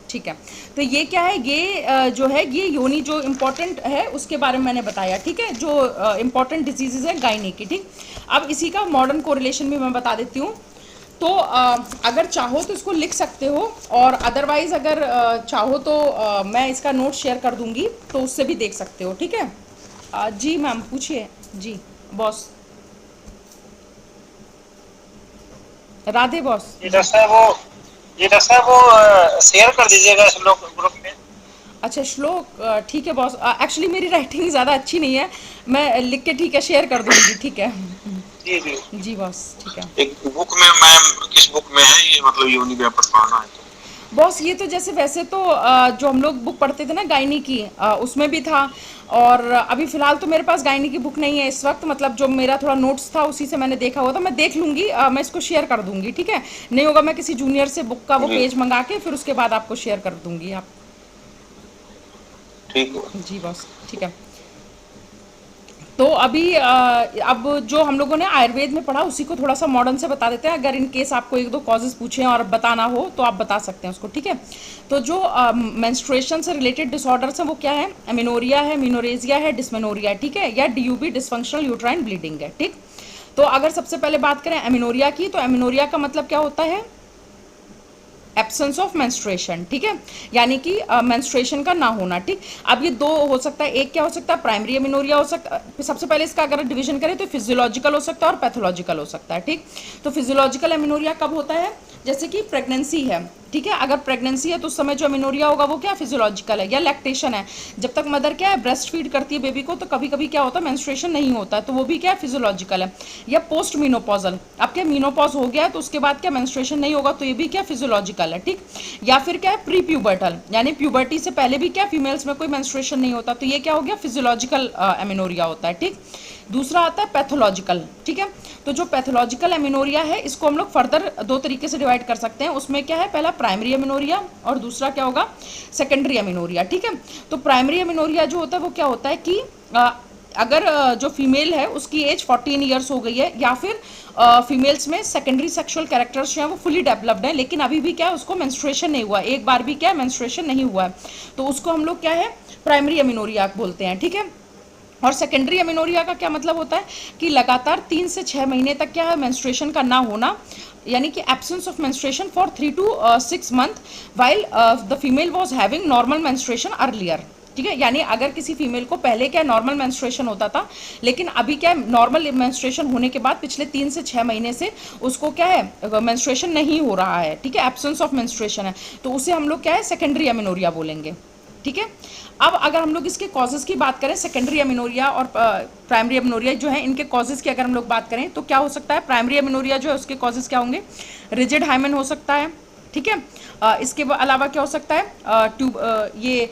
S1: ठीक है, तो ये क्या है, ये जो है ये योनि जो इम्पोर्टेंट है उसके बारे में मैंने बताया। ठीक है, जो इम्पोर्टेंट डिजीजेज है गायनी की। ठीक, अब इसी का मॉडर्न कोरिलेशन भी मैं बता देती हूँ। तो अगर चाहो तो इसको लिख सकते हो, और अदरवाइज अगर चाहो तो मैं इसका नोट शेयर कर दूंगी, तो उससे भी देख सकते हो। ठीक है, जी मैम पूछिए। जी बॉस, राधे बॉस। जी
S3: ये डॉक्टर साहब वो शेयर कर दीजिएगा इस लोग ग्रुप में।
S1: अच्छा श्लोक, ठीक है बॉस। एक्चुअली मेरी राइटिंग ज़्यादा अच्छी नहीं है, मैं लिख के ठीक है शेयर कर दूंगी। ठीक है।
S3: जी जी।
S1: जी बॉस, ठीक है।
S3: एक बुक में मैम, किस बुक में है ये, मतलब योनि व्यापक पढ़ना है तो?
S1: बॉस ये तो जैसे वैसे तो जो हम लोग बुक पढ़ते थे ना गायनी की, उसमें भी था। और अभी फ़िलहाल तो मेरे पास गायनी की बुक नहीं है इस वक्त, मतलब जो मेरा थोड़ा नोट्स था उसी से मैंने देखा हुआ था। मैं देख लूँगी, मैं इसको शेयर कर दूँगी। ठीक है, नहीं होगा मैं किसी जूनियर से बुक का वो
S3: जी
S1: पेज मंगा के फिर उसके बाद आपको शेयर कर दूँगी। आप
S3: ठीक है।
S1: जी बॉस, ठीक है। तो अभी अब जो हम लोगों ने आयुर्वेद में पढ़ा उसी को थोड़ा सा मॉडर्न से बता देते हैं। अगर इन केस आपको एक दो कॉजेज पूछे और बताना हो तो आप बता सकते हैं उसको। ठीक है, तो जो मेंस्ट्रुएशन से रिलेटेड डिसऑर्डर्स हैं वो क्या है, एमिनोरिया है, मिनोरेजिया है, डिस्मेनोरिया। ठीक है, या डीयूबी डिसफंक्शनल यूट्राइन ब्लीडिंग है। ठीक, तो अगर सबसे पहले बात करें एमिनोरिया की, तो एमिनोरिया का मतलब क्या होता है, एब्सेंस ऑफ मेंस्ट्रुएशन। ठीक है, यानी कि मेंस्ट्रुएशन का ना होना। ठीक, अब ये दो हो सकता है, एक क्या हो सकता है प्राइमरी एमिनोरिया हो सकता है। सबसे पहले इसका अगर डिवीजन करें तो फिजियोलॉजिकल हो सकता है और पैथोलॉजिकल हो सकता है। ठीक, तो फिजियोलॉजिकल एमिनोरिया कब होता है, जैसे कि प्रेगनेंसी है। ठीक है, अगर प्रेगनेंसी है तो उस समय जो एमिनोरिया होगा वो क्या फिजियोलॉजिकल है। या लैक्टेशन है, जब तक मदर क्या है ब्रेस्ट फीड करती है बेबी को, तो कभी कभी क्या होता है मेंस्ट्रुएशन नहीं होता है, तो वो भी क्या फिजियोलॉजिकल है। या पोस्ट मीनोपॉजल, अब क्या मीनोपॉज हो गया है तो उसके बाद क्या मेंस्ट्रुएशन नहीं होगा, तो ये भी क्या फिजियोलॉजिकल है। ठीक, या फिर क्या है प्री प्यूबर्टल, यानी प्यूबर्टी से पहले भी क्या फीमेल्स में कोई मेंस्ट्रुएशन नहीं होता, तो ये क्या हो गया फिजियोलॉजिकल एमिनोरिया होता है। ठीक, दूसरा आता है पैथोलॉजिकल। ठीक है, तो जो पैथोलॉजिकल एमिनोरिया है इसको हम लोग फर्दर दो तरीके से डिवाइड कर सकते हैं। उसमें क्या है, पहला प्राइमरी एमिनोरिया और दूसरा क्या होगा सेकेंडरी एमिनोरिया। ठीक है, तो प्राइमरी एमिनोरिया जो होता है वो क्या होता है कि अगर जो फीमेल है उसकी एज 14 ईयर्स हो गई है, या फिर फीमेल्स में सेकेंडरी सेक्सुअल कैरेक्टर्स जो हैं वो फुली डेवलप्ड हैं, लेकिन अभी भी क्या है उसको मेंस्ट्रुएशन नहीं हुआ, एक बार भी क्या है मेंस्ट्रुएशन नहीं हुआ है, तो उसको हम लोग क्या है प्राइमरी एमिनोरिया बोलते हैं। ठीक है, और सेकेंडरी एमिनोरिया का क्या मतलब होता है कि लगातार 3 से 6 महीने तक क्या है मेंस्ट्रुएशन का ना होना, यानी कि absence of menstruation for 3 to 6 month while the female was having normal menstruation earlier. ठीक है, यानी अगर किसी फीमेल को पहले क्या नॉर्मल मेंस्ट्रुएशन होता था, लेकिन अभी क्या नॉर्मल मेंस्ट्रुएशन होने के बाद पिछले 3 से 6 महीने से उसको क्या है मेंस्ट्रुएशन नहीं हो रहा है। ठीक है, एब्सेंस ऑफ मेंस्ट्रुएशन है, तो उसे हम लोग क्या है सेकेंडरी एमिनोरिया बोलेंगे। ठीक है, अब अगर हम लोग इसके कॉजेज़ की बात करें, सेकेंडरी एमिनोरिया और प्राइमरी एमिनोरिया जो है इनके कॉजेज़ की अगर हम लोग बात करें तो क्या हो सकता है, प्राइमरी एमिनोरिया जो है उसके कॉजेज़ क्या होंगे, रिजिड हाइमेन हो सकता है। ठीक है, इसके अलावा क्या हो सकता है, ये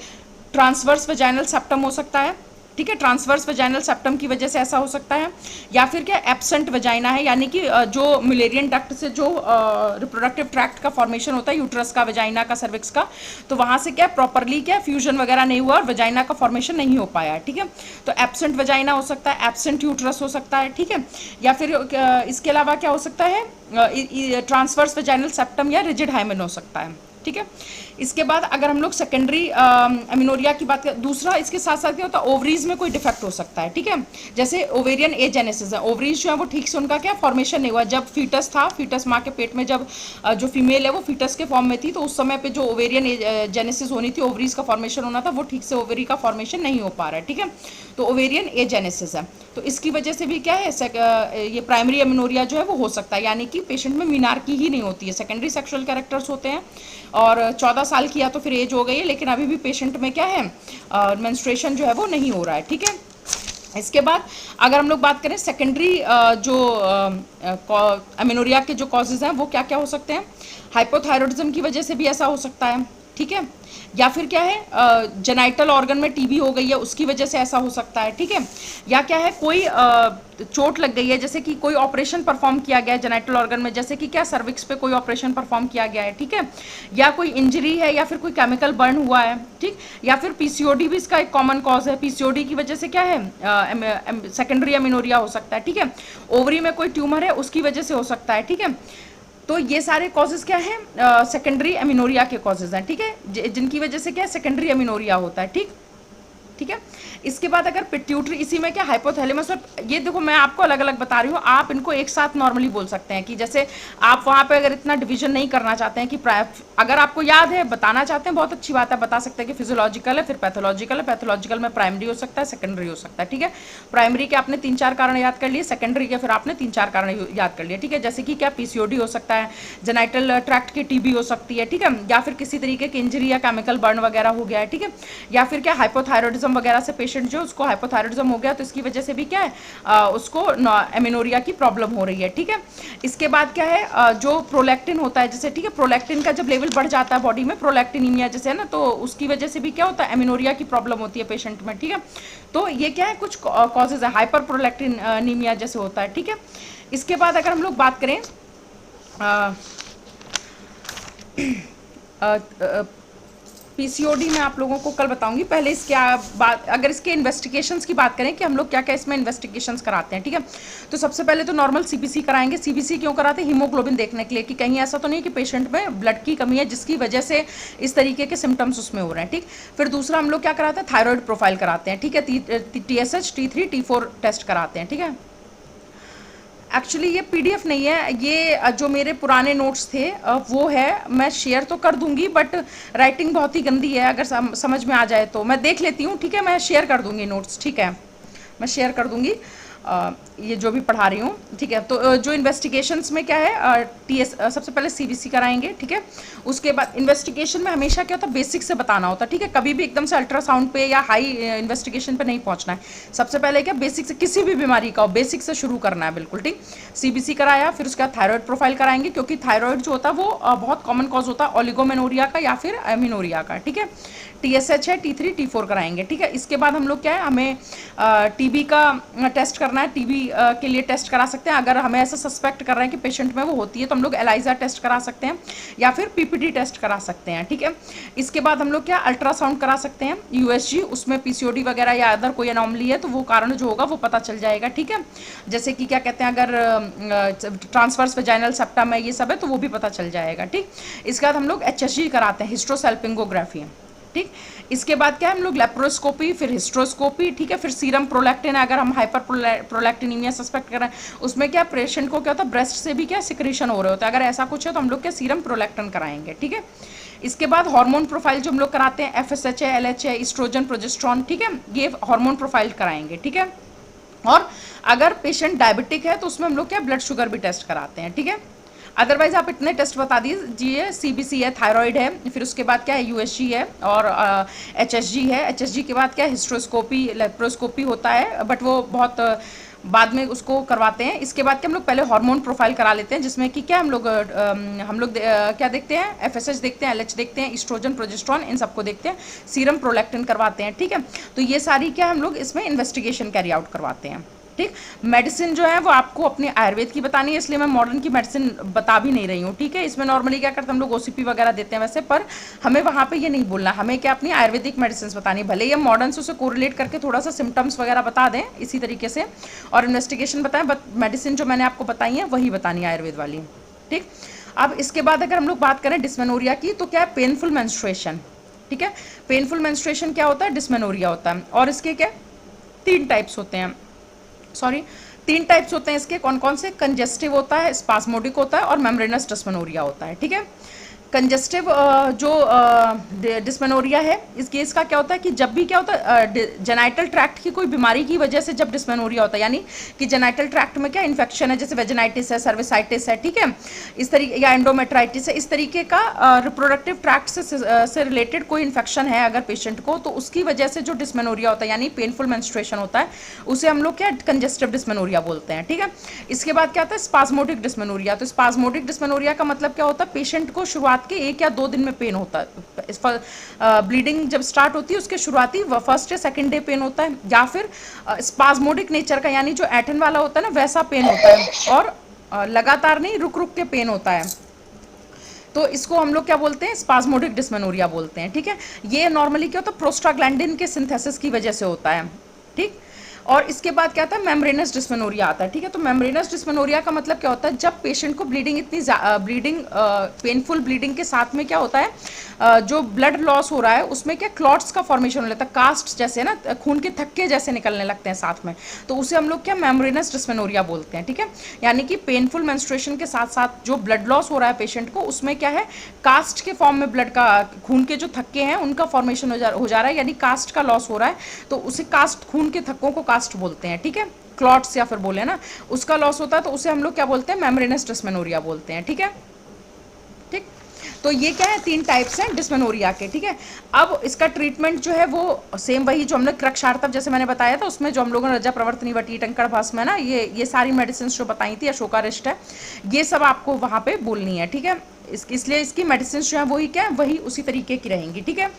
S1: ट्रांसवर्स वजाइनल सेप्टम हो सकता है। ठीक है, ट्रांसवर्स वजाइनल सेप्टम की वजह से ऐसा हो सकता है, या फिर क्या एब्सेंट वजाइना है, यानी कि जो मिलेरियन डक्ट से जो रिप्रोडक्टिव ट्रैक्ट का फॉर्मेशन होता है यूट्रस का, वजाइना का, सर्विक्स का, तो वहाँ से क्या प्रॉपरली क्या फ्यूजन वगैरह नहीं हुआ और वजाइना का फॉर्मेशन नहीं हो पाया है। ठीक है, तो एब्सेंट वजाइना हो सकता है, एब्सेंट यूट्रस हो सकता है। ठीक है, या फिर इसके अलावा क्या हो सकता है, ट्रांसवर्स वजाइनल सेप्टम या रिजिड हाइमेन हो सकता है। ठीक है, इसके बाद अगर हम लोग सेकेंडरी एमिनोरिया की बात करें, दूसरा इसके साथ साथ क्या होता है ओवरीज में कोई डिफेक्ट हो सकता है। ठीक है, जैसे ओवेरियन एजेनेसिस है, ओवरीज जो है वो ठीक से उनका क्या फॉर्मेशन नहीं हुआ, जब फीटस था, फीटस माँ के पेट में जब जो फीमेल है वो फीटस के फॉर्म में थी, तो उस समय पे जो ओवेरियन जेनेसिस होनी थी, ओवरीज का फॉर्मेशन होना था, वो ठीक से ओवरी का फॉर्मेशन नहीं हो पा रहा है। ठीक है, तो ओवेरियन एजेनेसिस है, तो इसकी वजह से भी क्या है ये प्राइमरी एमिनोरिया जो है वो हो सकता है, यानी कि पेशेंट में मीनार्की ही नहीं होती है, सेकेंडरी सेक्सुअल कैरेक्टर्स होते हैं, और 14 साल की या तो फिर एज हो गई है, लेकिन अभी भी पेशेंट में क्या है मेंस्ट्रुएशन जो है वो नहीं हो रहा है। ठीक है, इसके बाद अगर हम लोग बात करें सेकेंडरी जो एमिनोरिया के जो कॉजेज़ हैं वो क्या क्या हो सकते हैं, हाइपोथायरॉयडिज्म की वजह से भी ऐसा हो सकता है। ठीक है। या फिर क्या है जेनाइटल ऑर्गन में टीबी हो गई है, उसकी वजह से ऐसा हो सकता है, ठीक है। या क्या है कोई चोट लग गई है, जैसे कि कोई ऑपरेशन परफॉर्म किया गया है जेनाइटल ऑर्गन में, जैसे कि क्या सर्विक्स पे कोई ऑपरेशन परफॉर्म किया गया है, ठीक है। या कोई इंजरी है, या फिर कोई केमिकल बर्न हुआ है, ठीक। या फिर पीसीओडी भी इसका एक कॉमन कॉज है, पीसीओडी की वजह से क्या है सेकेंडरी एमिनोरिया हो सकता है, ठीक है। ओवरी में कोई ट्यूमर है, उसकी वजह से हो सकता है, ठीक है। तो ये सारे कॉजेज क्या हैं, सेकेंडरी एमिनोरिया के कॉजेज हैं, ठीक है, जिनकी वजह से क्या है सेकेंडरी एमिनोरिया होता है, ठीक ठीक है। इसके बाद अगर पिट्यूटरी, इसी में क्या हाइपोथैलेमस, और ये देखो मैं आपको अलग अलग बता रही हूँ, आप इनको एक साथ नॉर्मली बोल सकते हैं कि जैसे आप वहाँ पे अगर इतना डिवीजन नहीं करना चाहते हैं कि अगर आपको याद है बताना चाहते हैं बहुत अच्छी बात है, बता सकते हैं कि फिजियोलॉजिकल है, फिर पैथोलॉजिकल है, पैथोलॉजिकल में प्राइमरी हो सकता है, सेकेंडरी हो सकता है, ठीक है। प्राइमरी के आपने 3-4 कारण याद कर लिए, सेकेंडरी के फिर आपने 3-4 कारण याद कर लिए, ठीक है। जैसे कि क्या पीसीओडी हो सकता है, जेनाइटल ट्रैक्ट की टीबी हो सकती है, ठीक है। या फिर किसी तरीके की इंजरी या केमिकल बर्न वगैरह हो गया है, ठीक है। या फिर क्या हाइपोथायरॉइडिज्म वगैरह से पेशेंट जो उसको हाइपोथायरॉइडिज्म हो गया, तो इसकी वजह से भी क्या है उसको एमिनोरिया की प्रॉब्लम हो रही है, ठीक है। इसके बाद क्या है जो प्रोलैक्टिन होता है, जैसे ठीक है प्रोलैक्टिन का जब लेवल बढ़ जाता है बॉडी में, प्रोलैक्टिनीमिया जैसे है ना, तो उसकी वजह से भी क्या होता है एमिनोरिया की प्रॉब्लम होती है पेशेंट में, ठीक है। तो ये क्या है कुछ कॉजेज है, हाइपर प्रोलैक्टिनीमिया जैसे होता है, ठीक है। इसके बाद अगर हम लोग बात करें पीसीओडी में आप लोगों को कल बताऊंगी, पहले इसके बात अगर इसके इन्वेस्टिगेशंस की बात करें कि हम लोग क्या क्या इसमें इन्वेस्टिगेशंस कराते हैं, ठीक है। तो सबसे पहले तो नॉर्मल सीबीसी कराएंगे। सीबीसी क्यों कराते हैं, हीमोग्लोबिन देखने के लिए कि कहीं ऐसा तो नहीं कि पेशेंट में ब्लड की कमी है जिसकी वजह से इस तरीके के सिम्टम्स उसमें हो रहे हैं, ठीक। फिर दूसरा हम लोग क्या कराते हैं, थायराइड प्रोफाइल कराते हैं, ठीक है। TSH T3 T4 टेस्ट कराते हैं, ठीक है। एक्चुअली ये पीडीएफ नहीं है, ये जो मेरे पुराने नोट्स थे वो है, मैं शेयर तो कर दूंगी बट राइटिंग बहुत ही गंदी है, अगर समझ में आ जाए तो मैं देख लेती हूँ, ठीक है। मैं शेयर कर दूंगी नोट्स, ठीक है, मैं शेयर कर दूंगी ये जो भी पढ़ा रही हूँ, ठीक है। तो जो इन्वेस्टिगेशंस में क्या है सबसे पहले सीबीसी कराएंगे, ठीक है। उसके बाद इन्वेस्टिगेशन में हमेशा क्या होता है बेसिक से बताना होता है, ठीक है। कभी भी एकदम से अल्ट्रासाउंड पे या हाई इन्वेस्टिगेशन पे नहीं पहुंचना है। सबसे पहले क्या बेसिक से, किसी भी बीमारी का हो बेसिक से शुरू करना है, बिल्कुल ठीक। सीबीसी कराया, फिर उसके बाद थायराइड प्रोफाइल कराएंगे, क्योंकि थायराइड जो होता है वो बहुत कॉमन कॉज होता है ओलिगोमेनोरिया का या फिर एमिनोरिया का, ठीक है। TSH है, T3 T4 कराएंगे, ठीक है। इसके बाद हम लोग क्या है, हमें टीबी का टेस्ट करना है, टीबी के लिए टेस्ट करा सकते हैं। अगर हमें ऐसा सस्पेक्ट कर रहे हैं कि पेशेंट में वो होती है तो हम लोग एलाइजा टेस्ट करा सकते हैं या फिर PPT टेस्ट करा सकते हैं, ठीक है। इसके बाद हम लोग क्या अल्ट्रासाउंड करा सकते हैं, USG, उसमें PCOD वगैरह या अदर कोई अनोमली है तो वो कारण जो होगा वो पता चल जाएगा, ठीक है। जैसे कि क्या कहते हैं अगर ट्रांसवर्स वेजाइनल सेप्टम है ये सब है तो वो भी पता चल जाएगा, ठीक। इसके बाद हम लोग HSG कराते हैं, हिस्ट्रोसैल्पिंगोग्राफी, ठीक। इसके बाद क्या है हम लोग लेप्रोस्कोपी, फिर हिस्ट्रोस्कोपी, ठीक है। फिर सीरम प्रोलैक्टिन, अगर हम हाइपर प्रोलैक्टिनीमिया सस्पेक्ट कर रहे हैं उसमें क्या पेशेंट को क्या होता है ब्रेस्ट से भी क्या सिक्रीशन हो रहे होते हैं, अगर ऐसा कुछ है तो हम लोग क्या सीरम प्रोलैक्टिन कराएंगे, ठीक है। इसके बाद हार्मोन प्रोफाइल जो हम लोग कराते हैं, FSH है, LH है, एस्ट्रोजन, प्रोजेस्टेरॉन, ठीक है, ये हार्मोन प्रोफाइल कराएंगे, ठीक है। और अगर पेशेंट डायबिटिक है तो उसमें हम लोग क्या ब्लड शुगर भी टेस्ट कराते हैं, ठीक है। अदरवाइज आप इतने टेस्ट बता दीजिए, सीबीसी है, थायराइड है, फिर उसके बाद क्या है USG है और HSG है। HSG के बाद क्या है हिस्ट्रोस्कोपी, लेप्रोस्कोपी होता है बट वो बहुत बाद में उसको करवाते हैं। इसके बाद क्या हम लोग पहले हार्मोन प्रोफाइल करा लेते हैं, जिसमें कि क्या हम लोग क्या देखते हैं, FSH देखते हैं, LH देखते हैं, एस्ट्रोजन, प्रोजेस्टेरॉन, इन सबको देखते हैं, सीरम प्रोलैक्टिन करवाते हैं, ठीक है। तो ये सारी क्या हम लोग इसमें इन्वेस्टिगेशन कैरी आउट करवाते हैं, ठीक। मेडिसिन जो है वो आपको अपने आयुर्वेद की बतानी है, इसलिए मैं मॉडर्न की मेडिसिन बता भी नहीं रही हूँ, ठीक है। इसमें नॉर्मली क्या करते हैं हम लोग OCP वगैरह देते हैं वैसे, पर हमें वहाँ पे ये नहीं बोलना, हमें क्या अपनी आयुर्वेदिक मेडिसिन बतानी है, भले ये मॉडर्न से उसे कोरिलेट करके थोड़ा सा सिम्टम्स वगैरह बता दें इसी तरीके से और इन्वेस्टिगेशन बताएं, बट मेडिसिन जो मैंने आपको बताई है वही बतानी है आयुर्वेद वाली, ठीक। अब इसके बाद अगर हम लोग बात करें डिस्मेनोरिया की, तो क्या है पेनफुल मेंस्ट्रुएशन, ठीक है। पेनफुल मेंस्ट्रुएशन क्या होता है, डिस्मेनोरिया होता है, और इसके क्या 3 टाइप्स होते हैं, 3 टाइप्स होते हैं इसके, कौन कौन से, कंजेस्टिव होता है, स्पास्मोडिक होता है और मेम्ब्रेनस डिस्मेनोरिया होता है, ठीक है। कंजेस्टिव जो डिस्मेनोरिया है इस केस का क्या होता है कि जब भी क्या होता है जेनाइटल ट्रैक्ट की कोई बीमारी की वजह से जब डिस्मेनोरिया होता है, यानी कि जेनाइटल ट्रैक्ट में क्या इन्फेक्शन है, जैसे वेजिनाइटिस है, सर्विसाइटिस है, ठीक है, इस तरीके, या एंडोमेट्राइटिस है, इस तरीके का रिप्रोडक्टिव ट्रैक्ट से रिलेटेड कोई इन्फेक्शन है अगर पेशेंट को, तो उसकी वजह से जो डिस्मेनोरिया होता है यानी पेनफुल मेंस्ट्रुएशन होता है उसे हम लोग क्या कंजेस्टिव डिस्मेनोरिया बोलते हैं, ठीक है। इसके बाद क्या होता है स्पास्मोडिक डिस्मेनोरिया। तो स्पास्मोडिक डिस्मेनोरिया का मतलब क्या होता है, पेशेंट को शुरुआत शुरुआत के 1 या 2 दिन में पेन होता है। इस पर ब्लीडिंग जब स्टार्ट होती है उसके शुरुआती फर्स्ट या सेकंड डे पेन होता है, या फिर स्पाज्मोडिक नेचर का, यानी जो ऐठन वाला होता है ना वैसा पेन होता है, और लगातार नहीं, रुक रुक के पेन होता है। तो इसको हम लोग क्या बोलते हैं, स्पाज्मोडिक डिस्मेनोरिया बोलते हैं। ठीक है, ये नॉर्मली क्या होता है, प्रोस्टाग्लैंडिन के सिंथेसिस की वजह से होता है। ठीक, और इसके बाद क्या आता है, मेम्ब्रेनस डिस्मेनोरिया आता है। ठीक है, तो मेम्ब्रेनस डिस्मेनोरिया का मतलब क्या होता है, जब पेशेंट को ब्लीडिंग पेनफुल ब्लीडिंग के साथ में क्या होता है, जो ब्लड लॉस हो रहा है उसमें क्या क्लॉट्स का फॉर्मेशन हो जाता है, कास्ट जैसे ना, खून के थक्के जैसे निकलने लगते हैं साथ में, तो उसे हम लोग क्या मेम्ब्रेनस डिस्मेनोरिया बोलते हैं। ठीक है, यानी कि पेनफुल मेंस्ट्रुएशन के साथ साथ जो ब्लड लॉस हो रहा है पेशेंट को, उसमें क्या है, कास्ट के फॉर्म में ब्लड का, खून के जो थक्के हैं उनका फॉर्मेशन हो जा रहा है, यानी कास्ट का लॉस हो रहा है, तो उसे कास्ट, खून के थक्कों को कास्ट बोलते हैं। ठीक है, क्लॉट्स या फिर बोले ना, उसका लॉस होता है तो उसे हम लोग क्या बोलते हैं, मेम्ब्रेनस डिस्मेनोरिया बोलते हैं। ठीक है, ठीक, तो ये क्या है, 3 टाइप्स हैं डिस्मेनोरिया के। ठीक है, अब इसका ट्रीटमेंट जो है वो सेम वही जो हमने क्रक्षार्तव जैसे मैंने बताया था, उसमें जो हम लोगों ने रजा प्रवर्तनी वटी टंकड़ भस्म है ना, ये सारी मेडिसिन जो बताई थी, अशोकारिष्ट है, ये सब आपको वहाँ पे बोलनी है। ठीक है, इसलिए इसकी मेडिसिन जो है वही क्या है, वही उसी तरीके की रहेंगी। ठीक है,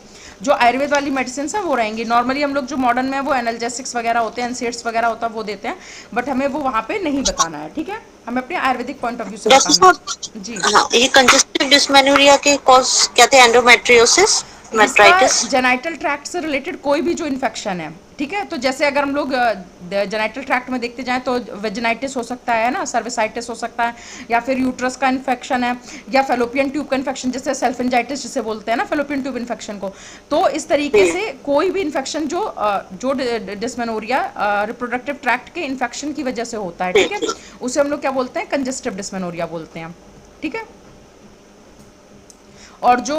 S1: जो आयुर्वेद वाली मेडिसिन है वो रहेंगी। नॉर्मली हम लोग जो मॉडर्न में वो एनाल्जेसिक्स वगैरह होते हैं, एनसेड्स वगैरह होता है, वो देते हैं, बट हमें वो वहाँ पे नहीं बताना है। ठीक है, हमें अपने आयुर्वेदिक पॉइंट ऑफ व्यू से
S4: डॉक्टर
S1: बताना
S4: साहब,
S1: है। जी,
S4: हाँ, ये कंजेस्टिव डिस्मेनोरिया के कॉज क्या थे? एंडोमेट्रियोसिस,
S1: इसका
S4: मेट्राइटिस?
S1: जेनाइटल ट्रैक्ट से रिलेटेड कोई भी जो इन्फेक्शन है। ठीक है, तो जैसे अगर हम लोग जेनाइटल ट्रैक्ट में देखते जाएं तो वेजिनाइटिस हो सकता है ना, सर्विसाइटिस हो सकता है, या फिर यूट्रस का इन्फेक्शन है, या फेलोपियन ट्यूब का इन्फेक्शन, जैसे सेल्फिंजाइटिस जिसे बोलते हैं ना, फेलोपियन ट्यूब इन्फेक्शन को। तो इस तरीके से कोई भी इन्फेक्शन जो डिस्मेनोरिया रिप्रोडक्टिव ट्रैक्ट के इन्फेक्शन की वजह से होता है, ठीक है, उसे हम लोग क्या बोलते हैं, कंजेस्टिव डिस्मेनोरिया बोलते हैं। ठीक है, और जो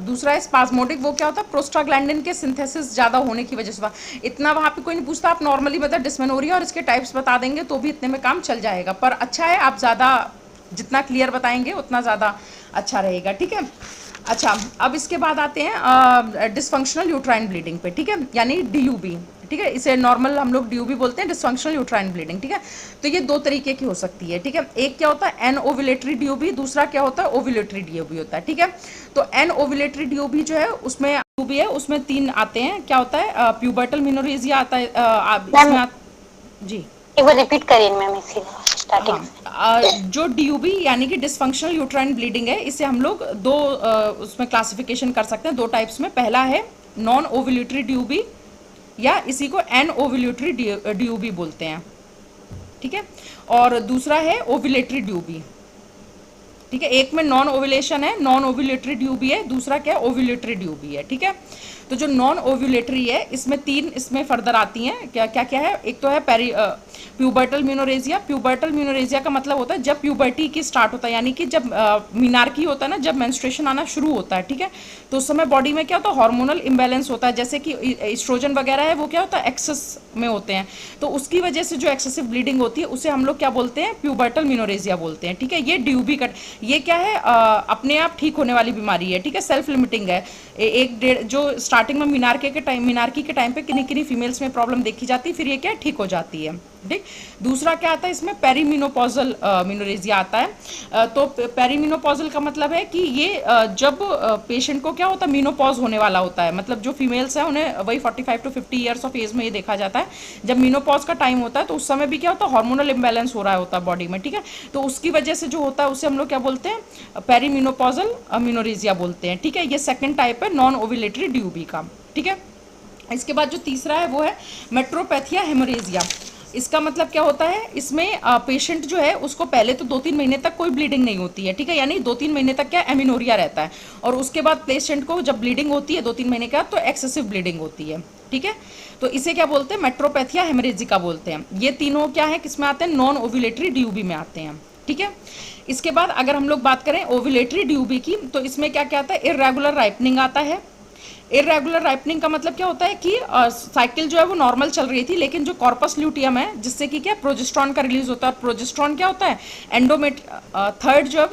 S1: दूसरा है स्पाज्मोडिक, वो क्या होता है, प्रोस्टाग्लैंडिन के सिंथेसिस ज़्यादा होने की वजह से हुआ। इतना वहाँ पे कोई नहीं पूछता, आप नॉर्मली मतलब डिस्मेनोरिया और इसके टाइप्स बता देंगे तो भी इतने में काम चल जाएगा, पर अच्छा है आप ज़्यादा जितना क्लियर बताएंगे उतना ज़्यादा अच्छा रहेगा। ठीक है, अच्छा, अब इसके बाद आते हैं डिसफंक्शनल यूट्राइन ब्लीडिंग पे। ठीक है, यानी DUB। ठीक है, इसे नॉर्मल हम लोग DUB बोलते हैं, डिसफंक्शनल यूट्राइन ब्लीडिंग। ठीक है, तो ये 2 तरीके की हो सकती है। ठीक है, एक क्या होता है, एनओव्यूलेटरी DUB, दूसरा क्या होता है, ओव्यूलेटरी DUB होता है। ठीक है, तो एनओव्यूलेटरी DUB जो है उसमें DUB है, उसमें 3 आते हैं। क्या होता है, प्यूबर्टल मिनोरेजिया आता है, इसमें जी
S2: एक बार रिपीट करिए मैम, इसी स्टार्टिंग से।
S1: हाँ, जो DUB यानी कि डिसफंक्शनल यूट्राइन ब्लीडिंग है, इसे हम लोग 2 उसमें क्लासिफिकेशन कर सकते हैं, 2 टाइप्स में। पहला है नॉन ओव्यूलेटरी DUB, या इसी को एनओव्यूलेटरी DUB बोलते हैं। ठीक है, और दूसरा है ओव्यूलेटरी DUB। ठीक है, एक में नॉन ओव्यूलेशन है, नॉन ओव्यूलेटरी DUB है, दूसरा क्या है, ओव्यूलेटरी DUB है। ठीक है, तो जो नॉन ओव्यूलेटरी है इसमें 3 इसमें फर्दर आती हैं। क्या क्या क्या है, एक तो है प्यूबर्टल म्यूनोरेजिया। प्यूबर्टल म्यूनोरेजिया का मतलब होता है जब प्यूबर्टी की स्टार्ट होता है, यानी कि जब मीनार्की होता है ना, जब मेंस्ट्रुएशन आना शुरू होता है। ठीक है, तो उस समय बॉडी में क्या होता है, हार्मोनल इम्बैलेंस होता है, जैसे कि एस्ट्रोजन वगैरह है वो क्या होता है, एक्सेस में होते हैं, तो उसकी वजह से जो एक्सेसिव ब्लीडिंग होती है उसे हम लोग क्या बोलते हैं, प्यूबर्टल म्यूनोरेजिया बोलते हैं। ठीक है, ये DUB कट, ये क्या है, अपने आप ठीक होने वाली बीमारी है। ठीक है, सेल्फ लिमिटिंग है। एक डेढ़ जो स्टार्टिंग में मीनार्की के टाइम पे किन्हीं फीमेल्स में प्रॉब्लम देखी जाती है, फिर ये क्या ठीक हो जाती है। ठीक, दूसरा क्या आता है इसमें, पेरीमिनोपॉजल मिनोरेजिया आता है। तो पेरीमिनोपॉजल का मतलब है कि ये जब पेशेंट को क्या होता है, मीनोपॉज होने वाला होता है, मतलब जो फीमेल्स हैं उन्हें वही 45 to 50 ईयर्स ऑफ एज में ये देखा जाता है, जब मीनोपॉज का टाइम होता है, तो उस समय भी क्या होता है, हार्मोनल इम्बैलेंस हो रहा होता है बॉडी में। ठीक है, तो उसकी वजह से जो होता है उसे हम लोग क्या बोलते हैं, पेरीमिनोपॉजल मिनोरेजिया बोलते हैं। ठीक है, ये सेकेंड टाइप है नॉन ओव्यूलेटरी DUB का। ठीक है, इसके बाद जो तीसरा है वो है मेट्रोपैथिया हेमोरेजिया। इसका मतलब क्या होता है, इसमें पेशेंट जो है उसको पहले तो 2-3 महीने तक कोई ब्लीडिंग नहीं होती है। ठीक है, यानी 2-3 महीने तक क्या एमिनोरिया रहता है, और उसके बाद पेशेंट को जब ब्लीडिंग होती है 2-3 महीने के बाद, तो एक्सेसिव ब्लीडिंग होती है। ठीक है, तो इसे क्या बोलते हैं, मेट्रोपैथिया हेमरेजिका बोलते हैं। ये तीनों क्या है, किसमें आते हैं, नॉन ओव्यूलेटरी DUB में आते हैं। ठीक है, इसके बाद अगर हम लोग बात करें ओव्यूलेटरी DUB की, तो इसमें क्या क्या आता है, इर्रेगुलर राइपनिंग आता है। इरेगुलर राइपनिंग का मतलब क्या होता है कि साइकिल जो है वो नॉर्मल चल रही थी, लेकिन जो कॉर्पस ल्यूटियम है जिससे कि क्या प्रोजेस्ट्रॉन का रिलीज होता है, प्रोजेस्ट्रॉन क्या होता है, थर्ड जो है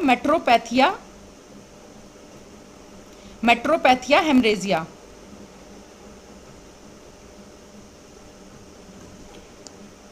S1: मेट्रोपैथिया हेमरेजिया।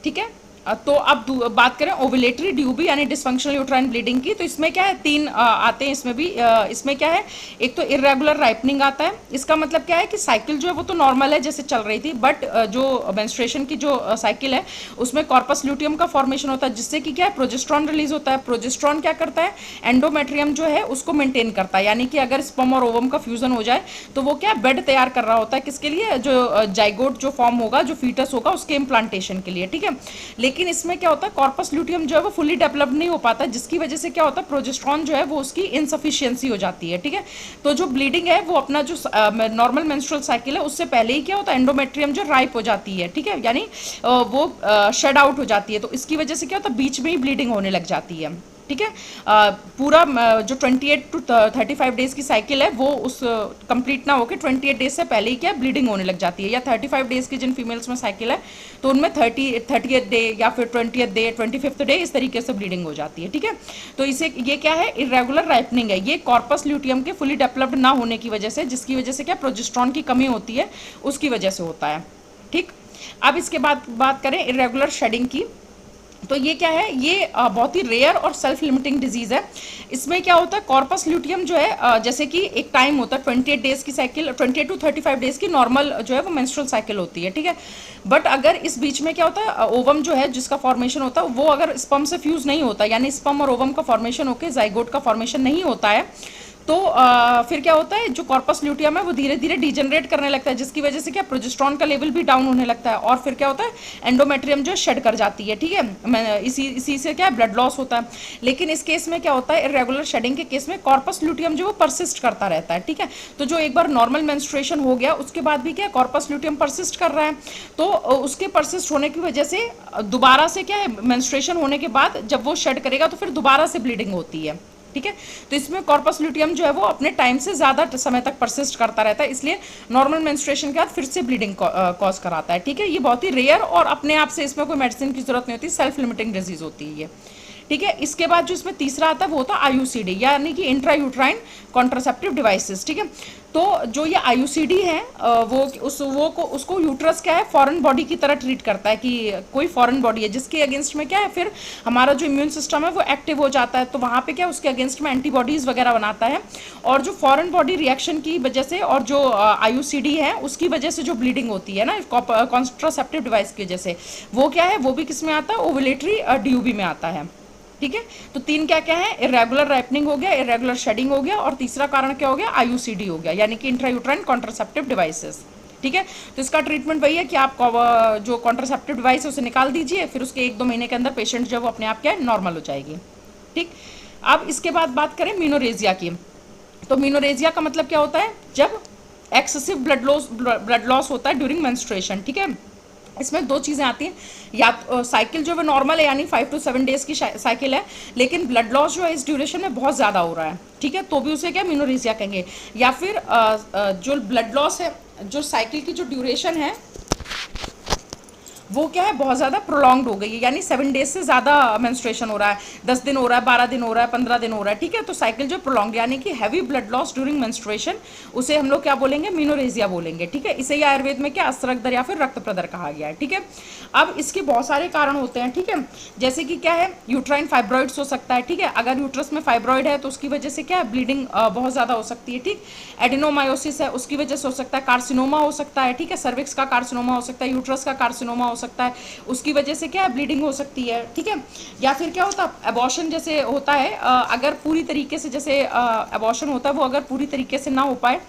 S1: ठीक है, तो अब बात करें ओवुलेटरी ड्यूबी यानी डिसफंक्शनल यूट्राइन ब्लीडिंग की, तो इसमें क्या है, तीन आते हैं इसमें भी। इसमें क्या है, एक तो इरेगुलर राइपनिंग आता है। इसका मतलब क्या है कि साइकिल जो है वो तो नॉर्मल है जैसे चल रही थी, बट जो मेंस्ट्रुएशन की जो साइकिल है उसमें कॉर्पस ल्यूटियम का फॉर्मेशन होता है, जिससे कि क्या है, प्रोजेस्ट्रॉन रिलीज होता है। प्रोजेस्ट्रॉन क्या करता है, एंडोमेट्रियम जो है उसको मेंटेन करता है, यानी कि अगर स्पर्म और ओवम का फ्यूजन हो जाए तो वो क्या बेड तैयार कर रहा होता है, किसके लिए, जो जाइगोट जो फॉर्म होगा, जो फीटस होगा उसके इम्प्लांटेशन के लिए, ठीक है। लेकिन इसमें क्या होता है, कॉर्पस ल्यूटियम जो है वो फुली डेवलप नहीं हो पाता, जिसकी वजह से क्या होता है, प्रोजेस्ट्रॉन जो है वो उसकी इनसफिशियंसी हो जाती है, ठीक है। तो जो ब्लीडिंग है वो अपना जो नॉर्मल मेंस्ट्रुअल साइकिल है उससे पहले ही क्या होता है, एंडोमेट्रियम जो राइप हो जाती है, ठीक है, यानी वो शेड आउट हो जाती है। तो इसकी वजह से क्या होता है, बीच में ही ब्लीडिंग होने लग जाती है, ठीक है। पूरा जो 28 टू 35 डेज की साइकिल है वो उस कंप्लीट ना होकर 28 डेज से पहले ही क्या ब्लीडिंग होने लग जाती है। या 35 डेज की जिन फीमेल्स में साइकिल है तो उनमें 30th डे या फिर 20th डे 25th डे इस तरीके से ब्लीडिंग हो जाती है, ठीक है। तो इसे ये क्या है, इरेगुलर राइपनिंग है, ये कॉर्पस ल्यूटियम के फुली डेवलप्ड ना होने की वजह से, जिसकी वजह से क्या प्रोजेस्ट्रॉन की कमी होती है उसकी वजह से होता है, ठीक। अब इसके बाद बात करें इरेगुलर शेडिंग की, तो ये क्या है, ये बहुत ही रेयर और सेल्फ लिमिटिंग डिजीज़ है। इसमें क्या होता है, कॉर्पस ल्यूटियम जो है जैसे कि एक टाइम होता है 28 डेज की साइकिल, 28 टू 35 डेज की नॉर्मल जो है वो मेंस्ट्रुअल साइकिल होती है, ठीक है। बट अगर इस बीच में क्या होता है, ओवम जो है जिसका फॉर्मेशन होता है वो अगर स्पर्म से फ्यूज़ नहीं होता, यानी स्पर्म और ओवम का फॉर्मेशन होकर जाइगोट का फॉर्मेशन नहीं होता है, तो फिर क्या होता है, जो कॉर्पस ल्यूटियम है वो धीरे धीरे डिजेनरेट करने लगता है, जिसकी वजह से क्या प्रोजेस्ट्रॉन का लेवल भी डाउन होने लगता है, और फिर क्या होता है, एंडोमेट्रियम जो शेड कर जाती है, ठीक है। इसी से क्या ब्लड लॉस होता है। लेकिन इस केस में क्या होता है, इरेगुलर शेडिंग के केस में कॉर्पस ल्यूटियम जो वो परसिस्ट करता रहता है, ठीक है। तो जो एक बार नॉर्मल मेंस्ट्रुएशन हो गया उसके बाद भी क्या कॉर्पस ल्यूटियम परसिस्ट कर रहा है, तो उसके परसिस्ट होने की वजह से दोबारा से क्या है, मेंस्ट्रुएशन होने के बाद जब वो शेड करेगा तो फिर दोबारा से ब्लीडिंग होती है, ठीक है। तो इसमें कॉर्पस ल्यूटियम जो है वो अपने टाइम से ज़्यादा समय तक परसिस्ट करता रहता है, इसलिए नॉर्मल मेंस्ट्रुएशन के बाद फिर से ब्लीडिंग कॉज कराता है, ठीक है। ये बहुत ही रेयर और अपने आप से इसमें कोई मेडिसिन की जरूरत नहीं होती, सेल्फ लिमिटिंग डिजीज होती है ये, ठीक है। इसके बाद जो इसमें तीसरा आता है वो होता है IUCD, यानी कि इंट्रा यूट्राइन कॉन्ट्रासेप्टिव डिवाइसेस, ठीक है। तो जो ये IUCD है उसको यूट्रस क्या है, फॉरेन बॉडी की तरह ट्रीट करता है, कि कोई फॉरेन बॉडी है जिसके अगेंस्ट में क्या है, फिर हमारा जो इम्यून सिस्टम है वो एक्टिव हो जाता है, तो वहाँ पे क्या उसके अगेंस्ट में एंटीबॉडीज़ वगैरह बनाता है, और जो फॉरेन बॉडी रिएक्शन की वजह से और जो IUCD है उसकी वजह से जो ब्लीडिंग होती है ना कॉन्ट्रासेप्टिव डिवाइस की वजह से, वो क्या है, वो भी किस में आता है, ओवुलेटरी DUB में आता है, ठीक है। तो तीन क्या क्या है, इरेगुलर राइपनिंग हो गया, इरेगुलर शेडिंग हो गया, और तीसरा कारण क्या हो गया, IUCD हो गया, यानी कि इंट्रायूट्राइन कॉन्ट्रासेप्टिव डिवाइसेस, ठीक है। तो इसका ट्रीटमेंट वही है कि आप जो कॉन्ट्रासेप्टिव डिवाइस है उसे निकाल दीजिए, फिर उसके 1-2 महीने के अंदर पेशेंट जो है वो अपने आप क्या है, नॉर्मल हो जाएगी, ठीक। अब इसके बाद बात करें मीनोरेजिया की, तो मीनोरेजिया का मतलब क्या होता है, जब एक्सेसिव ब्लड लॉस होता है ड्यूरिंग मेंस्ट्रुएशन, ठीक है। इसमें दो चीज़ें आती हैं, या साइकिल जो है नॉर्मल है यानी 5 to 7 डेज की साइकिल है, लेकिन ब्लड लॉस जो है इस ड्यूरेशन में बहुत ज़्यादा हो रहा है, ठीक है, तो भी उसे क्या मीनोरेजिया कहेंगे। या फिर जो ब्लड लॉस है, जो साइकिल की जो ड्यूरेशन है वो क्या है, बहुत ज़्यादा प्रोलॉन्ग्ड हो गई है, यानी 7 डेज से ज़्यादा मेंस्ट्रुएशन हो रहा है, 10 दिन हो रहा है, 12 दिन हो रहा है, 15 दिन हो रहा है, ठीक है। तो साइकिल जो प्रोलॉन्ग यानी कि heavy blood loss during menstruation, उसे हम लोग क्या बोलेंगे, मीनोरेजिया बोलेंगे, ठीक है। इसे आयुर्वेद में क्या अस्तरक या फिर रक्त प्रदर कहा गया है, ठीक है। अब इसके बहुत सारे कारण होते हैं, ठीक है, जैसे कि क्या है, यूट्राइन फाइब्रॉइड्स हो सकता है, ठीक है। अगर यूट्रस में फाइब्रॉइड है तो उसकी वजह से क्या है, ब्लीडिंग बहुत ज़्यादा हो सकती है, ठीक। एडिनोमायोसिस है उसकी वजह से हो सकता है, कार्सिनोमा हो सकता है, ठीक है, सर्विक्स का कार्सिनोमा हो सकता है, यूट्रस का कार्सिनोमा हो सकता है, उसकी वजह से क्या है, ब्लीडिंग हो सकती है, ठीक है। या फिर क्या होता है, एबॉर्शन जैसे होता है, अगर पूरी तरीके से जैसे एबॉर्शन होता है वो अगर पूरी तरीके से ना हो पाए,